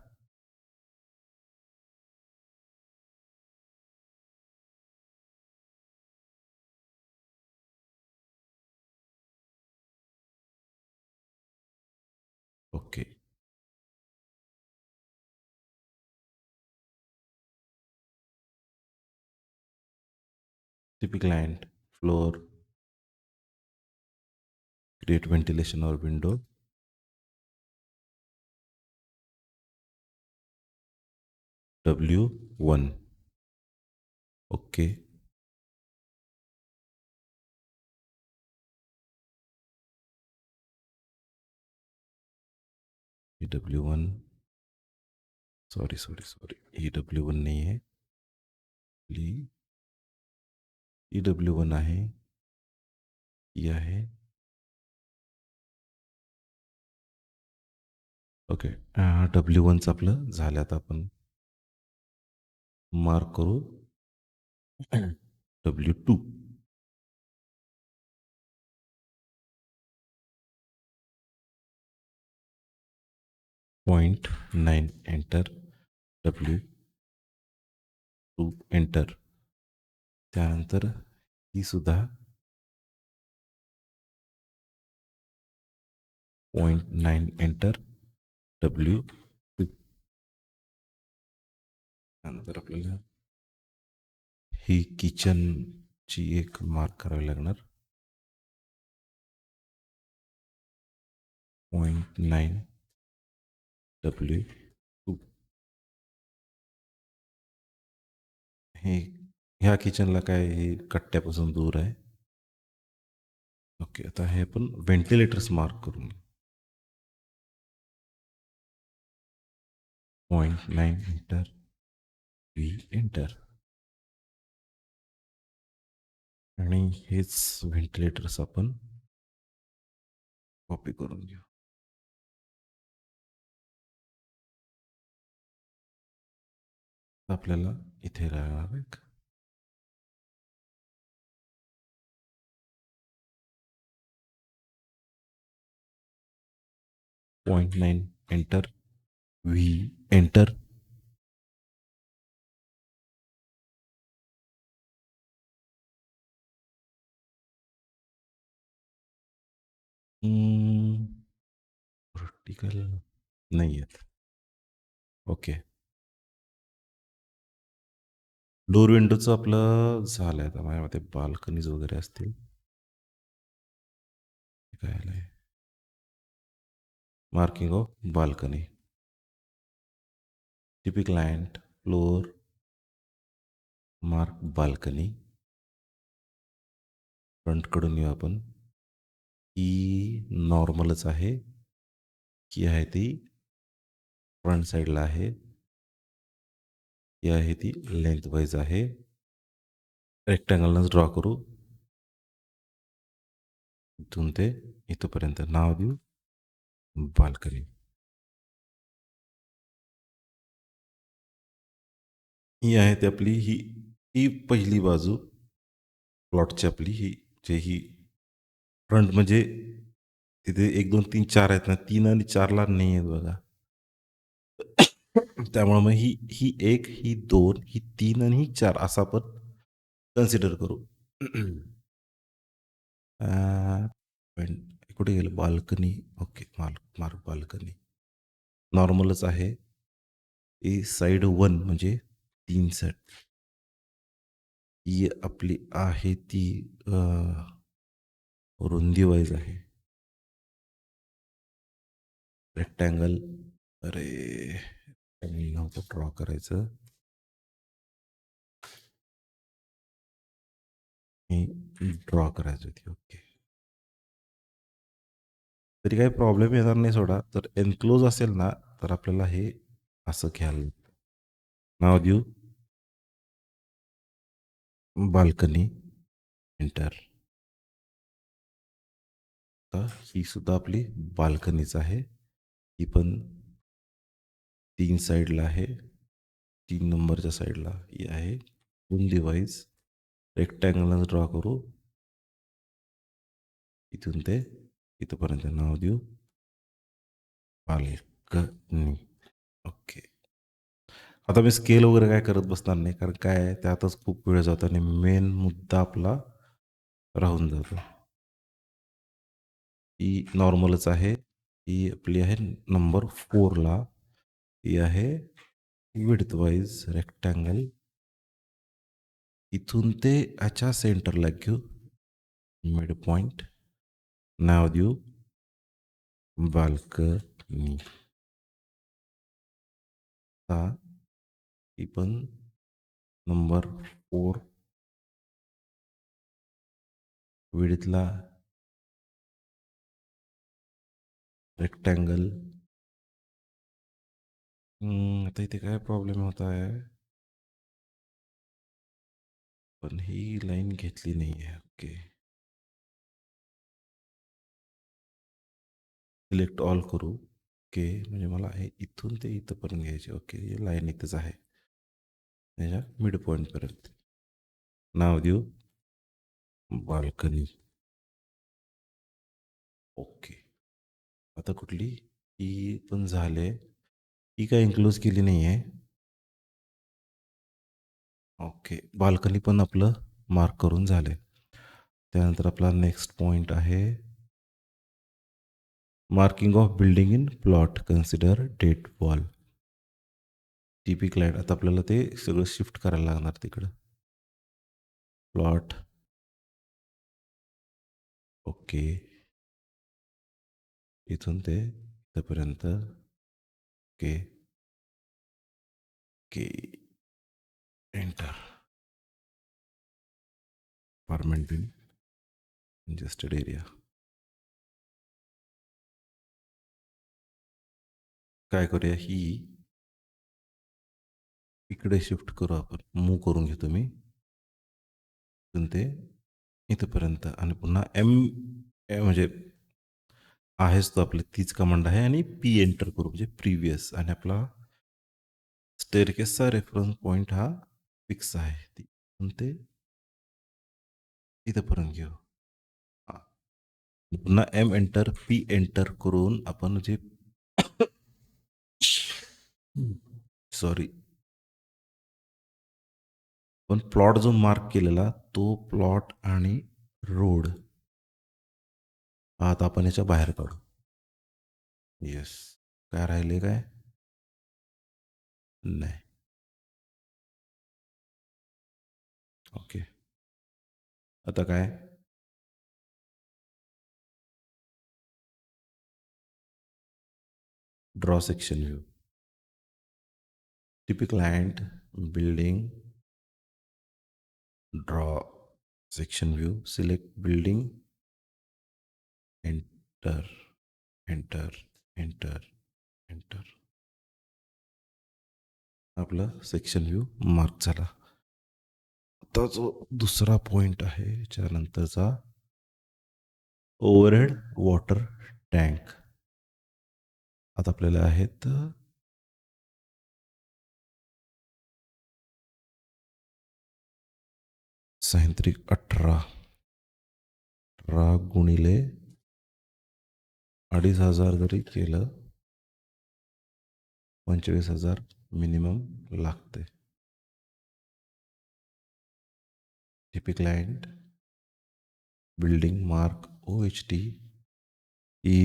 Okay, TP client floor create ventilation or window W1. Okay, W1 sorry ही W1 नाही आहे, W1 आहे, ही आहे. ओके, W1चं आपलं झालं. आता आपण मार्क करू W2. 0.9 enter, W2 enter. त्यानंतर ही सुद्धा 0.9 एंटर, W2. त्यानंतर आपल्याला ही किचनची एक मार्क करावी लागणार. 0.9 W2. हे ह्या किचनला काय हे कट्ट्यापासून दूर आहे. ओके, आता हे आपण व्हेंटिलेटर्स मार्क करून 0.9 एंटर, V एंटर. आणि हेच व्हेंटिलेटर्स आपण कॉपी करून घेऊ. आपल्याला इथे राहणार आहे 0.9 एंटर, V एंटर. वर्टिकल नाही आहेत. ओके, डोर विंडोचं आपलं झालं आहे. आता माझ्या मते बाल्कनीज वगैरे असतील. काय आलंय marking of balcony, TP client floor mark balcony. फ्रंटकडून येऊ आपण, ही नॉर्मलच आहे. ही आहे ती फ्रंट साईडला आहे. ही आहे ती लेंथवाईज आहे. रेक्टँगलनंच ड्रॉ करू. इथून ते इथपर्यंत नाव देऊ बाल्कनी. ही आहे ती आपली ही ही पहिली बाजू प्लॉटची आपली ही फ्रंट म्हणजे तिथे 1, 2, 3, 4 आहेत ना, 3 आणि 4ला नाही आहेत बघा. त्यामुळे मग ही ही 1, ही 2, ही 3 आणि ही 4 असं आपण कन्सिडर करू. पण कुठे गेलं बाल्कनी? Okay, mark balcony. नॉर्मलच आहे. ही साइड 1 म्हणजे 3 साइड. ही आपली आहे ती रुंदी वाईज आहे. रेक्टँगल. अरे! रेक्टँगल नव्हतं ड्रॉ करायचं. मी ड्रॉ करायची होती. ओके. तरी काही प्रॉब्लेम येणार नाही सोडा. तर एन्क्लोज असेल ना, तर आपल्याला हे असं घ्यायला लागतं. नाव देऊ बाल्कनी. एंटर. तर ही सुद्धा आपली बाल्कनीच आहे. ही पण 3 साइडला आहे. 3 नंबरच्या साइडला ही आहे. रुंदी वाईज रेक्टँगलच ड्रॉ करू. इथून ते इथपर्यंत नाव देऊ बाल्कनी. ओके. आता मी स्केल वगैरे काय करत बसणार नाही, कारण काय आहे त्यातच खूप वेळ जातो आणि मेन मुद्दा आपला राहून जातो. ही नॉर्मलच आहे. ही आपली आहे नंबर 4ला. ही आहे विड्थ वाईज रेक्टँगल. इथून ते ह्याच्या सेंटरला घेऊ. Mid point. नाव देऊ बाल्कनी. ही पण नंबर 4 विड्थला रेक्टँगल. आता इथे काय प्रॉब्लेम होत आहे, पण ही लाईन घेतली नाही आहे. ओके. सिलेक्ट ऑल करू. ओके, म्हणजे मला हे इथून ते इथंपर्यंत घ्यायचे. ओके, ही लाईन इथंच आहे त्याच्या मिड पॉईंटपर्यंत. नाव देऊ बाल्कनी. ओके. आता कुठली ही पण झाले. ही काय इन्क्लूज केली नाही आहे. ओके, बाल्कनी पण आपलं मार्क करून झाले. त्यानंतर आपला नेक्स्ट पॉईंट आहे marking of building in plot consider that wall. TP client. आता आपल्याला ते सगळं शिफ्ट करायला लागणार तिकडं. प्लॉट. ओके. इथून ते इथपर्यंत. Okay. Okay. Enter. Apartment in congested area. काय करूया, ही इकडे शिफ्ट करू आपण. मूव्ह करून घेतो मी. इथून ते इथपर्यंत आणि पुन्हा म्हणजे आहेच तो आपली तीच कमांड आहे आणि पी एंटर करू म्हणजे प्रिव्हियस. आणि आपला स्टेअरकेसचा रेफरन्स पॉईंट हा फिक्स आहे. ते इथपर्यंत घेऊ. हां. पुन्हा एंटर, पी एंटर करून आपण जे सॉरी, पण प्लॉट जो मार्क केलेला तो प्लॉट आणि रोड आता आपण याच्या बाहेर काढू. येस. काय राहिले काय? नाही. ओके. आता काय? Draw section view. Typical client building draw section view. Select building enter, enter, enter, enter. आपला सेक्शन व्ह्यू मार्क झाला. आता जो दुसरा पॉइंट आहे त्यानंतरचा ओव्हरहेड वॉटर टँक. आता आपल्याला आहेत 18 गुणिले 2,500 जरी केलं 25,000 मिनिमम लागते. TP client building mark OHT ही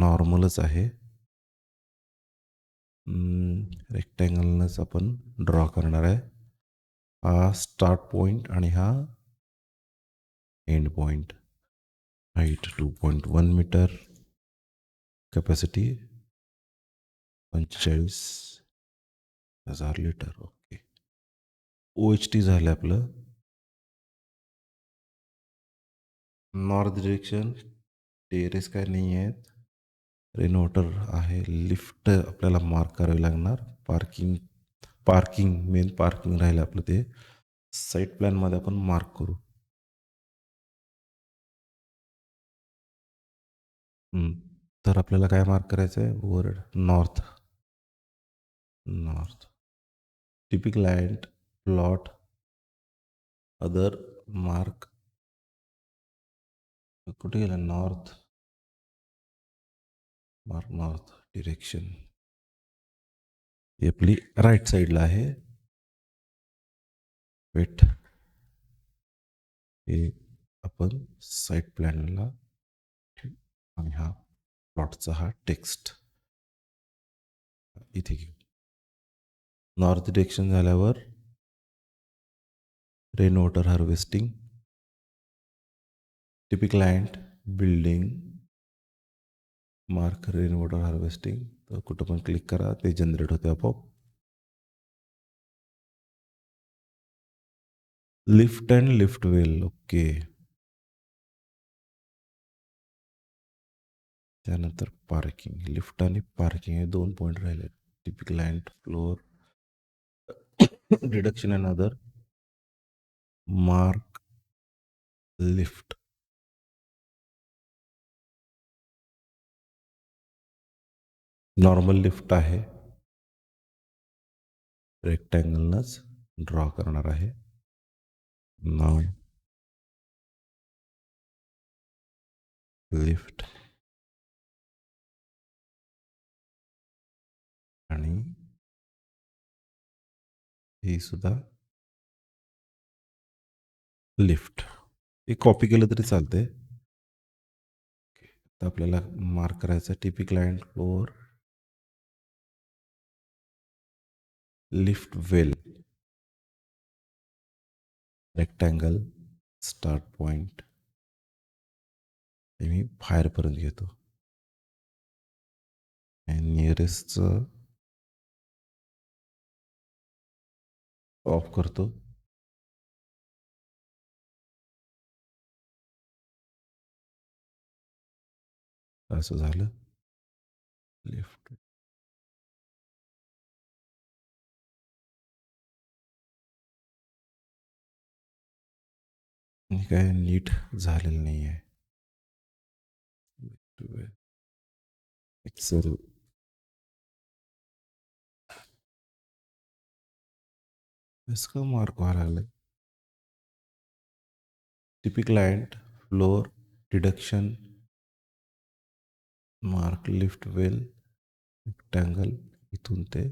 नॉर्मलच आहे. रेक्टँगलनंच आपण ड्रॉ करणार आहे. हा स्टार्ट पॉईंट आणि हा end point. Height 2.1 metre. Capacity 45,000 litre. Okay. OHT झालं आपलं. नॉर्थ डिरेक्शन टेरेस काय नाही आहेत. रेन वॉटर आहे. लिफ्ट आपल्याला मार्क करावी लागणार. पार्किंग मेन पार्किंग राहिलं आपलं ते साईट प्लॅनमध्ये आपण मार्क करू. तर आपल्याला काय मार्क करायचं आहे? वर north. Typical client plot other mark. कुठे गेला? North direction. ही आपली राईट साईडला आहे. वेट हे आपण साईट प्लॅनला ठेवू आणि हा प्लॉटचा हा टेक्स्ट इथे घेऊ. नॉर्थ डिरेक्शन झाल्यावर rain water harvesting. Typical client building mark rain water harvesting. तर कुठं पण क्लिक करा, ते जनरेट होते आपोआप. Lift and lift well. Okay. त्यानंतर पार्किंग. लिफ्ट आणि पार्किंग हे 2 पॉईंट राहिले. Typical land floor deduction and other mark lift. Normal lift आहे. रेक्टँगलनंच ड्रॉ करणार आहे. नाव लिफ्ट आणि ही सुद्धा लिफ्ट. हे कॉपी केलं तरी चालते. तर आपल्याला मार्क करायचं टिपी client floor lift well rectangle start point. मी बाहेरपर्यंत घेतो. नियरेस्टचं ऑफ करतो. असं झालं. लिफ्ट काय नीट झालेलं नाही आहे. एक्सेल इसका मार्क व्हायला लागलं. Typical client floor deduction mark lift well rectangle इथून ते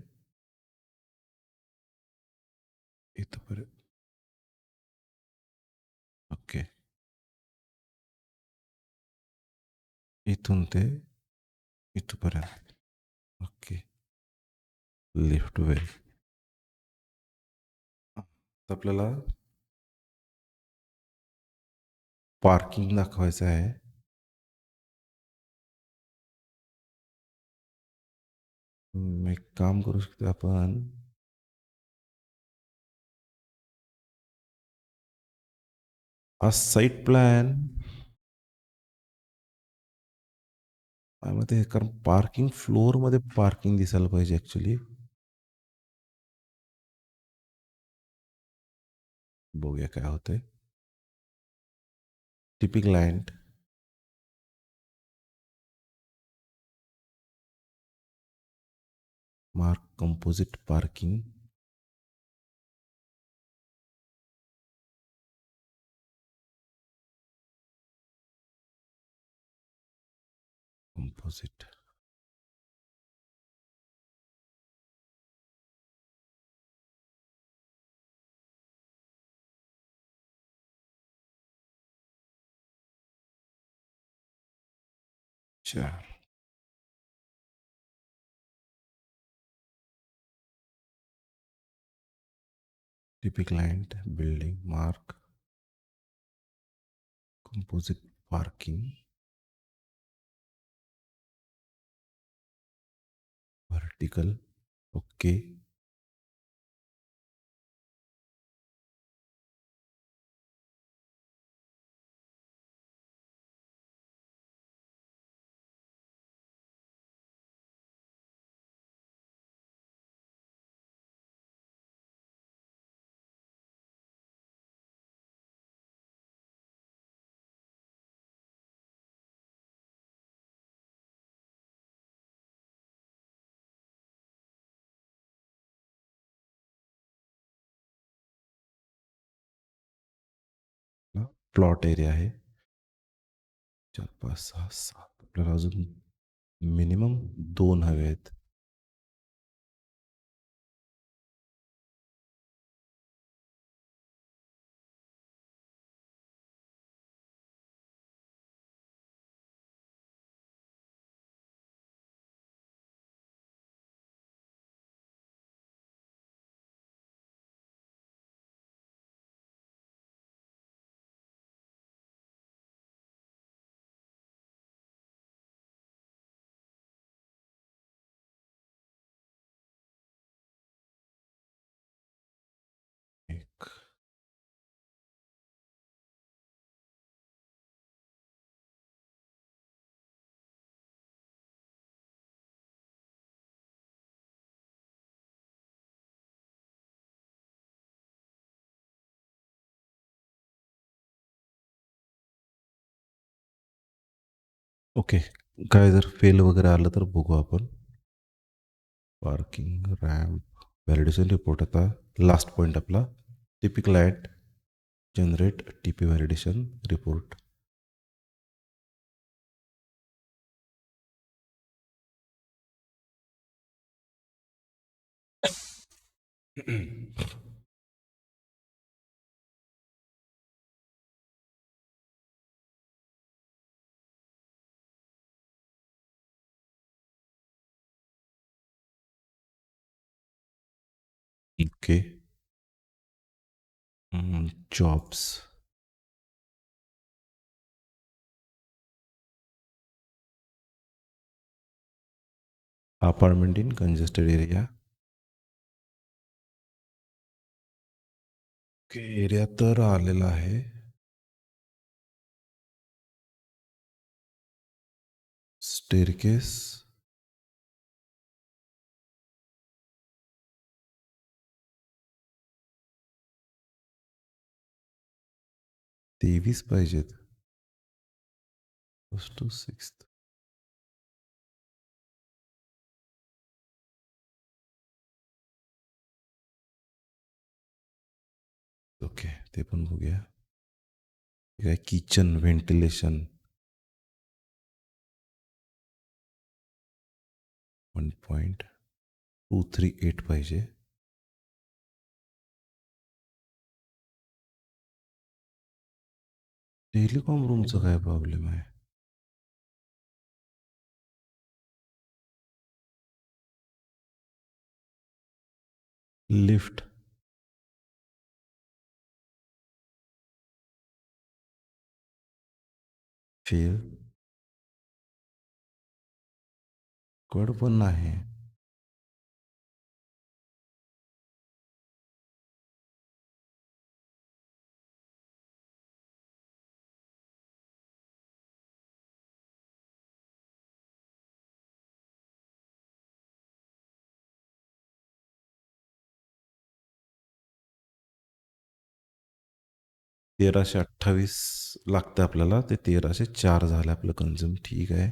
इथपर्यंत. ओके. इथून ते इथपर्यंत. ओके. Lift well. आपल्याला पार्किंग दाखवायचं आहे. एक काम करू शकतो आपण. हा साईट प्लॅन काय माहिती कारण पार्किंग फ्लोअरमध्ये पार्किंग दिसायला पाहिजे ॲक्चुअली. बघूया काय होतंय. Typical client. Mark composite parking. Composite. अच्छा. Typical client building mark composite parking vertical. Okay. Plot area आहे 4 5 6 7. आपल्याला अजून मिनिमम 2 हवे आहेत. एक. ओके. काय जर फेल वगैरे आलं तर बघू आपण. Parking ramp validation report. आता लास्ट पॉईंट आपला typical client generate TP validation report. Okay. Jobs. Apartment in congested area. Okay. Area तर आलेला आहे. स्टेअरकेस. तेवीस पाहिजेत. First to sixth. ओके. ते पण बघूया. काय किचन व्हेंटिलेशन 1.238 पाहिजे. टेलिकॉम रूमचं काय प्रॉब्लेम आहे. लिफ्ट. फेल. कड पण नाही. 1328 लागतं आपल्याला. ते 1304 झालं आपलं कन्झ्युम. ठीक आहे.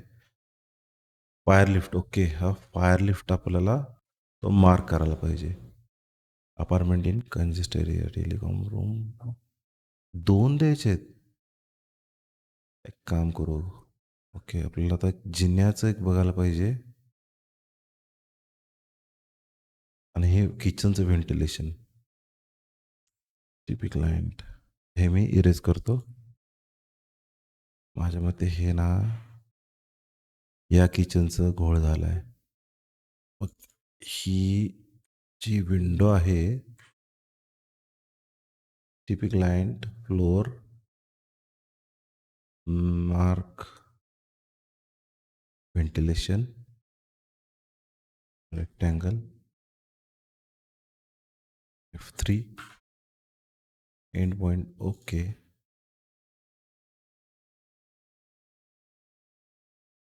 Fire lift okay. हा फायर लिफ्ट आपल्याला तो मार्क करायला पाहिजे. Apartment in congest area, telecom room. 2 द्यायचे आहेत. एक काम करू. ओके, आपल्याला आता जिन्याचं एक बघायला पाहिजे आणि हे किचनचं व्हेंटिलेशन. TP client. हे मी इरेज करतो. माझ्या मते हे ना या किचनचं घोळ झाला आहे. मग ही जी विंडो आहे TP client floor mark ventilation rectangle F3 end point okay.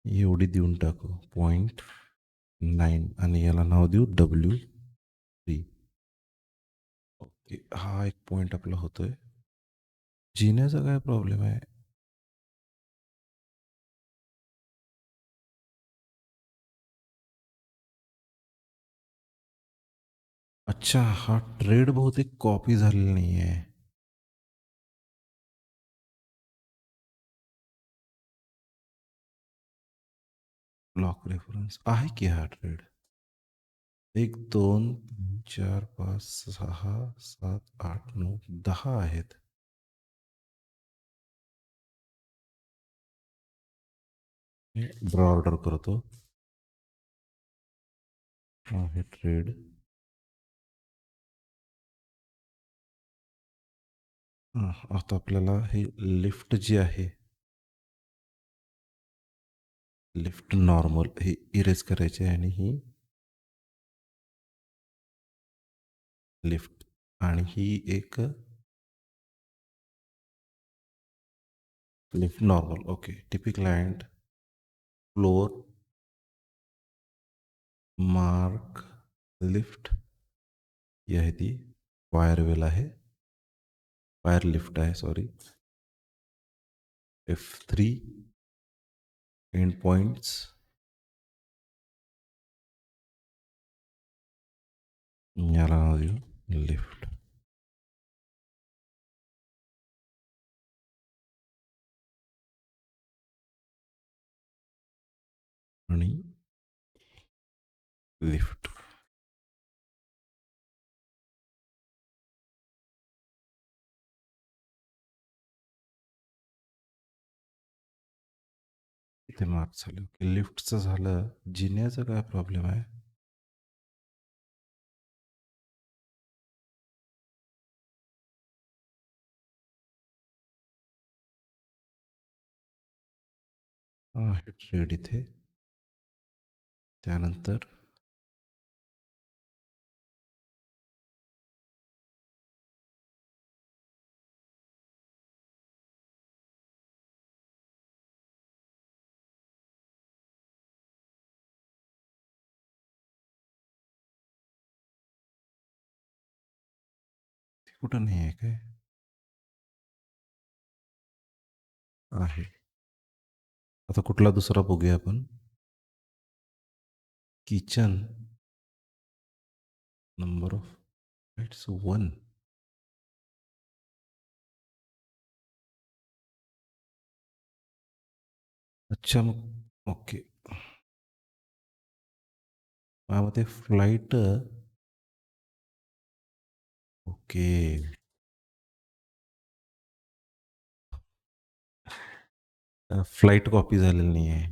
एवढी देऊन टाकू 0.9 आणि याला नाव देऊ W3. ओके, हा एक पॉइंट आपला होतोय. जिन्याचा काय प्रॉब्लेम आहे? अच्छा, हा ट्रेड बहुतेक कॉपी झालेला नाही आहे. ब्लॉक रेफरन्स आहे की हा ट्रेड. 1 2 3 4 5 6 7 8 9 10 आहेत. ड्रॉ ऑर्डर करतो. हे ट्रेड. आता आपल्याला हे लिफ्ट जी आहे, लिफ्ट नॉर्मल हे इरेज करायचे आहे आणि ही लिफ्ट आणि ही एक lift normal. Okay, TP client floor mark lift. ही आहे ती वायरवेल आहे, वायर लिफ्ट आहे सॉरी. F3 एंड पॉइंट्स याला नाव देऊ लिफ्ट. आणि लिफ्ट. इथे मार्क झालं. ओके, लिफ्टचं झालं. जिन्याचा काय प्रॉब्लेम आहे? हे ट्रेड इथे. त्यानंतर कुठं नाही आहे काय? आहे. आता कुठला दुसरा बघूया आपण. Kitchen number of its 1. अच्छा, मग ओके. माझ्या फ्लाईट ओके. फ्लाईट कॉपी झालेली नाही आहे.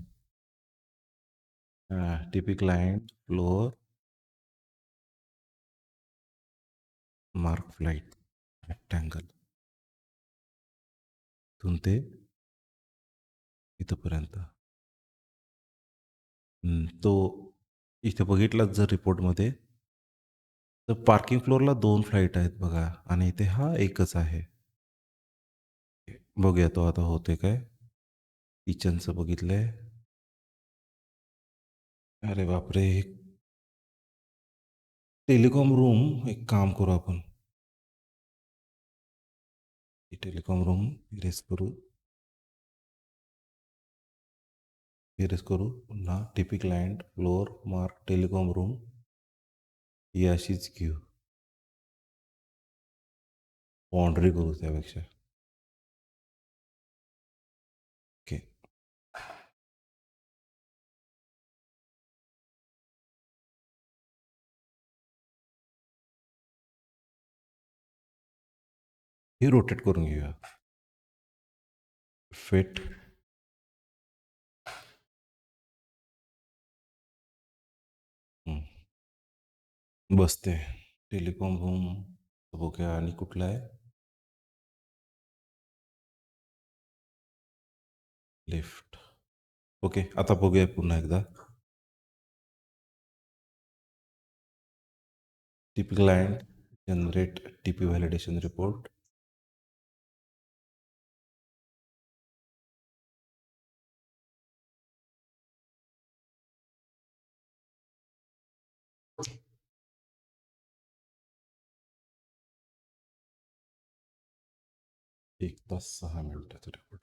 TP client floor mark flight rectangle इथून ते इथंपर्यंत. तो इथे बघितलाच जर रिपोर्टमध्ये तर पार्किंग फ्लोअरला 2 फ्लाईट आहेत बघा आणि इथे हा एकच आहे. बघूया तो आता होते काय. किचनचं बघितलंय. अरे बापरे! टेलिकॉम रूम एक काम करू आपण. टेलिकॉम रूम इरेज करू पुन्हा TP client floor mark telecom room ही अशीच घेऊ. बाउंड्री करू त्यापेक्षा. ओके. ही रोटेट करून घेऊया. फिट बसते. टेलिकॉम रूम बघूया आणि कुठला आहे. लिफ्ट. ओके, आता बघूया पुन्हा एकदा. TP client generate TP validation report. एक तास 6 मिनिटाचा रिपोर्ट.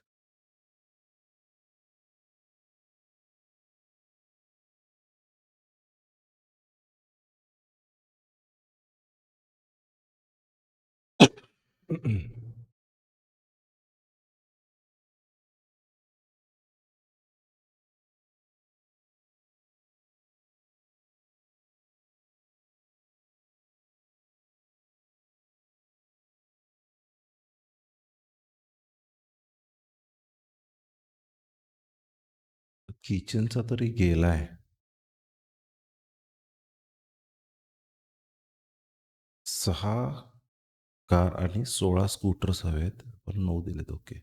किचनचा तरी गेलाय. 6 कार आणि 16 स्कूटर्स हवेत, पण 9 दिलेत. ओके.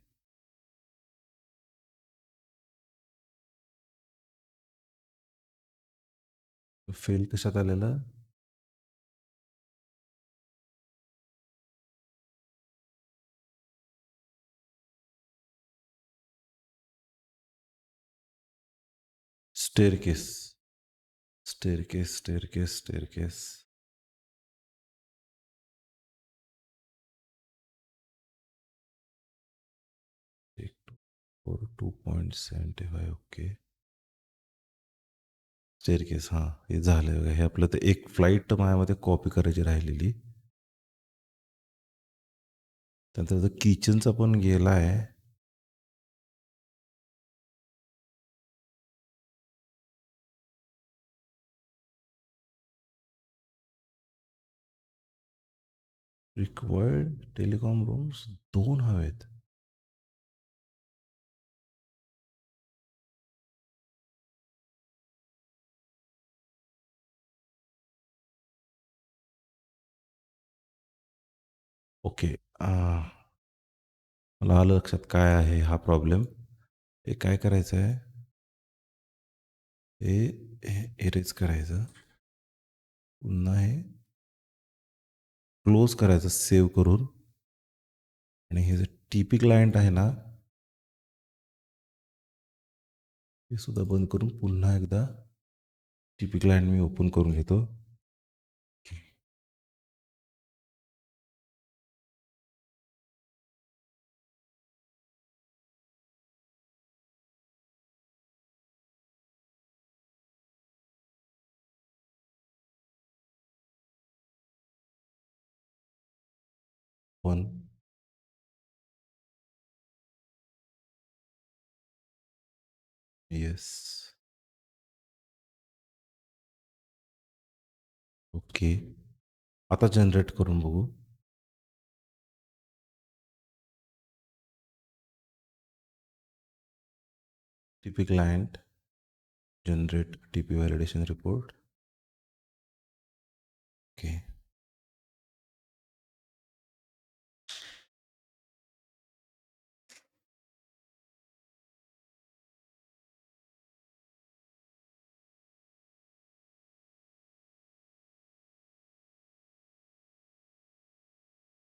फेल कशात आलेलं? स्टेअरकेस. Staircase, staircase, staircase. एक 2.75. ओके. स्टेअरकेस, हां, हे झालं बघा. हे आपलं ते एक फ्लाईट माझ्यामध्ये कॉपी करायची राहिलेली. त्यानंतर किचनचा पण गेला आहे. रिक्वायर्ड टेलिकॉम रूम्स 2 हवेत. ओके. मला आलं लक्षात काय आहे हा प्रॉब्लेम. हे काय करायचं आहे, हे इरेज करायचं, पुन्हा हे क्लोज करायचं सेव्ह करून, आणि हे जे टी पी क्लायंट आहे ना, हे सुद्धा बंद करून पुन्हा एकदा टी पी क्लायंट मी ओपन करून घेतो. पण येस. ओके. आता जनरेट करून बघू. T P client generate T P validation report. Okay.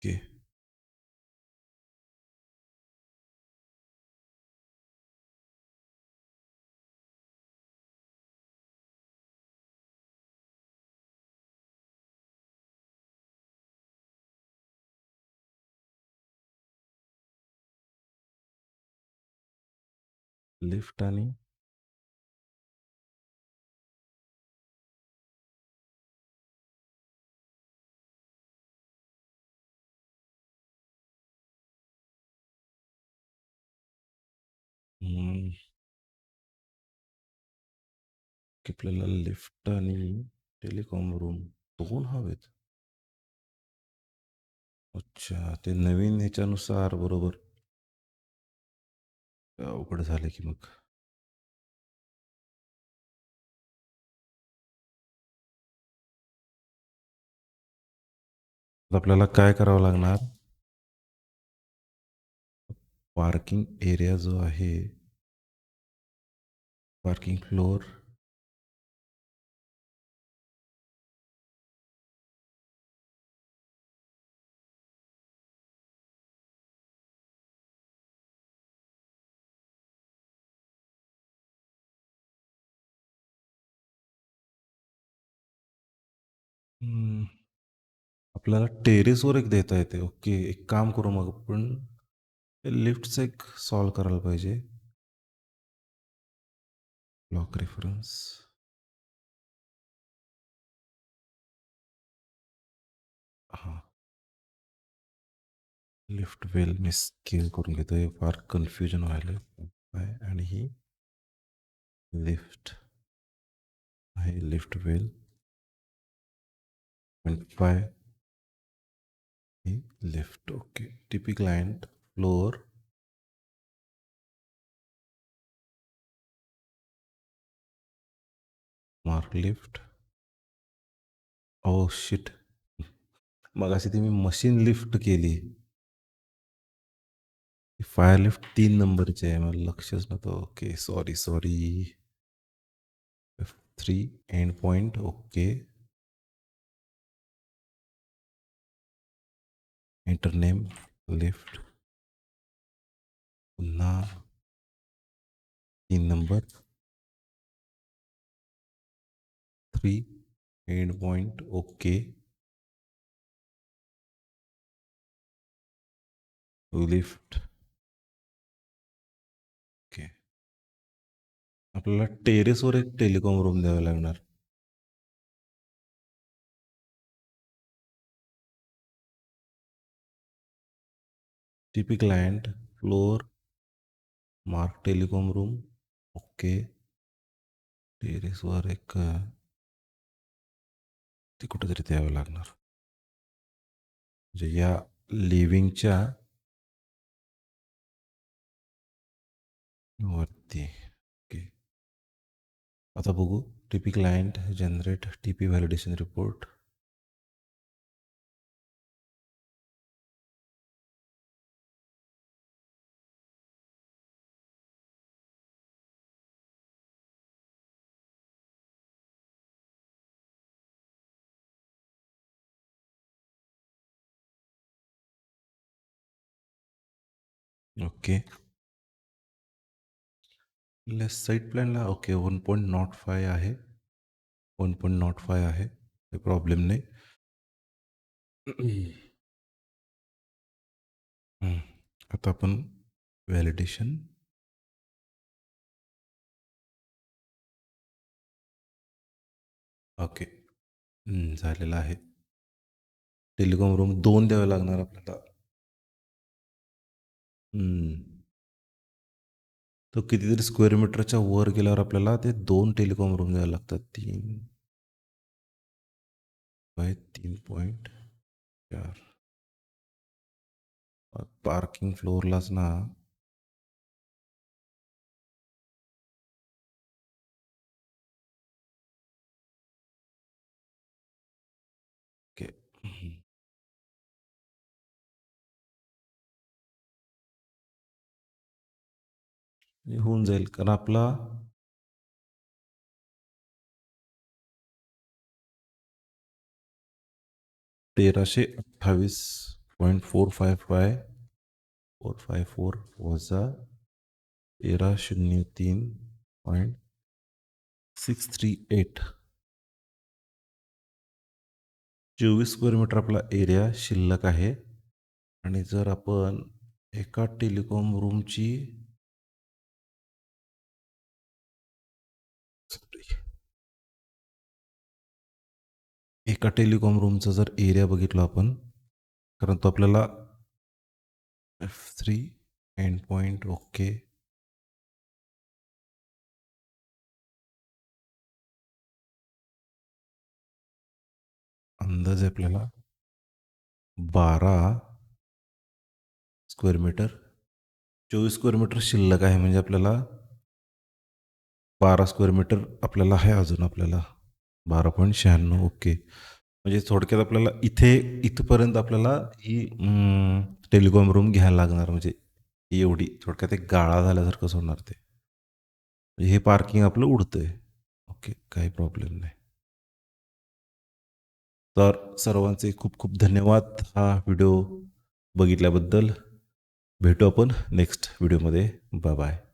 Okay. Lift आणि हं, की आपल्याला लिफ्ट आणि टेलिकॉम रूम 2 हवेत. अच्छा, ते नवीन ह्याच्यानुसार बरोबर. अवघड झालं की मग. तर आपल्याला काय करावं लागणार? पार्किंग एरिया जो आहे, पार्किंग फ्लोअर आपल्याला टेरेसवर एक देता येते. ओके, एक काम करू मग आपण लिफ्टचं एक सॉल्व्ह करायला पाहिजे. Block reference. हां, लिफ्ट वेल मी स्केल करून घेतोय. फार कन्फ्युजन व्हायलंय. काय आणि ही लिफ्ट आहे लिफ्ट वेल 0.5 ही lift. Okay. TP client floor mark lift. Oh shit! मगाशी ती मी मशीन लिफ्ट केली. फायर लिफ्ट 3 नंबरची आहे. मला लक्षच नव्हतं. Okay. Sorry, sorry. F3 end point. Okay. Enter name lift. पुन्हा 3 number 3 end point. Okay. Lift. Okay. आपल्याला टेरेसवर एक टेलिकॉम रूम द्यावा लागणार. TP client floor mark telecom room. Okay. टेरेसवर एक ते कुठेतरी द्यावं लागणार. म्हणजे या लिव्हिंगच्या वरती. ओके. आता बघू. TP client generate TP validation report. Okay. Site प्लॅनला ओके 1.05 आहे. 1.05 आहे. काही प्रॉब्लेम नाही. हं. आता आपण व्हॅलिडेशन ओके. झालेलं आहे. टेलिकॉम रूम 2 द्यावे लागणार आपल्याला. तो कितीतरी स्क्वेअर मीटरच्या वर गेल्यावर आपल्याला ते 2 टेलिकॉम रूम द्यावे लागतात. 3 बाय 3.4. पार्किंग फ्लोअरलाच ना. ओके. हे होऊन जाईल कारण आपला 1328.454 वजा 1303.638. 24 स्क्वेअर मीटर आपला एरिया शिल्लक आहे. आणि जर आपण एका टेलिकॉम रूमची एका टेलिकॉम रूमचा जर एरिया बघितला आपण, कारण तो आपल्याला F3 एंड पॉइंट ओके. अंदाजे आपल्याला 12 स्क्वेअर मीटर, 24 स्क्वेअर मीटर शिल्लक आहे. म्हणजे आपल्याला 12 स्क्वेअर मीटर आपल्याला आहे अजून आपल्याला. 12.96 ओके. म्हणजे थोडक्यात आपल्याला इथपर्यंत आपल्याला ही टेलिकॉम रूम घ्यायला लागणार. म्हणजे एवढी थोडक्यात एक गाळा झाल्यासारखंच होणार ते. म्हणजे हे पार्किंग आपलं उडतंय. ओके, काही प्रॉब्लेम नाही. तर सर्वांचे खूप खूप धन्यवाद हा व्हिडिओ बघितल्याबद्दल. भेटू आपण नेक्स्ट व्हिडिओमध्ये. Bye bye.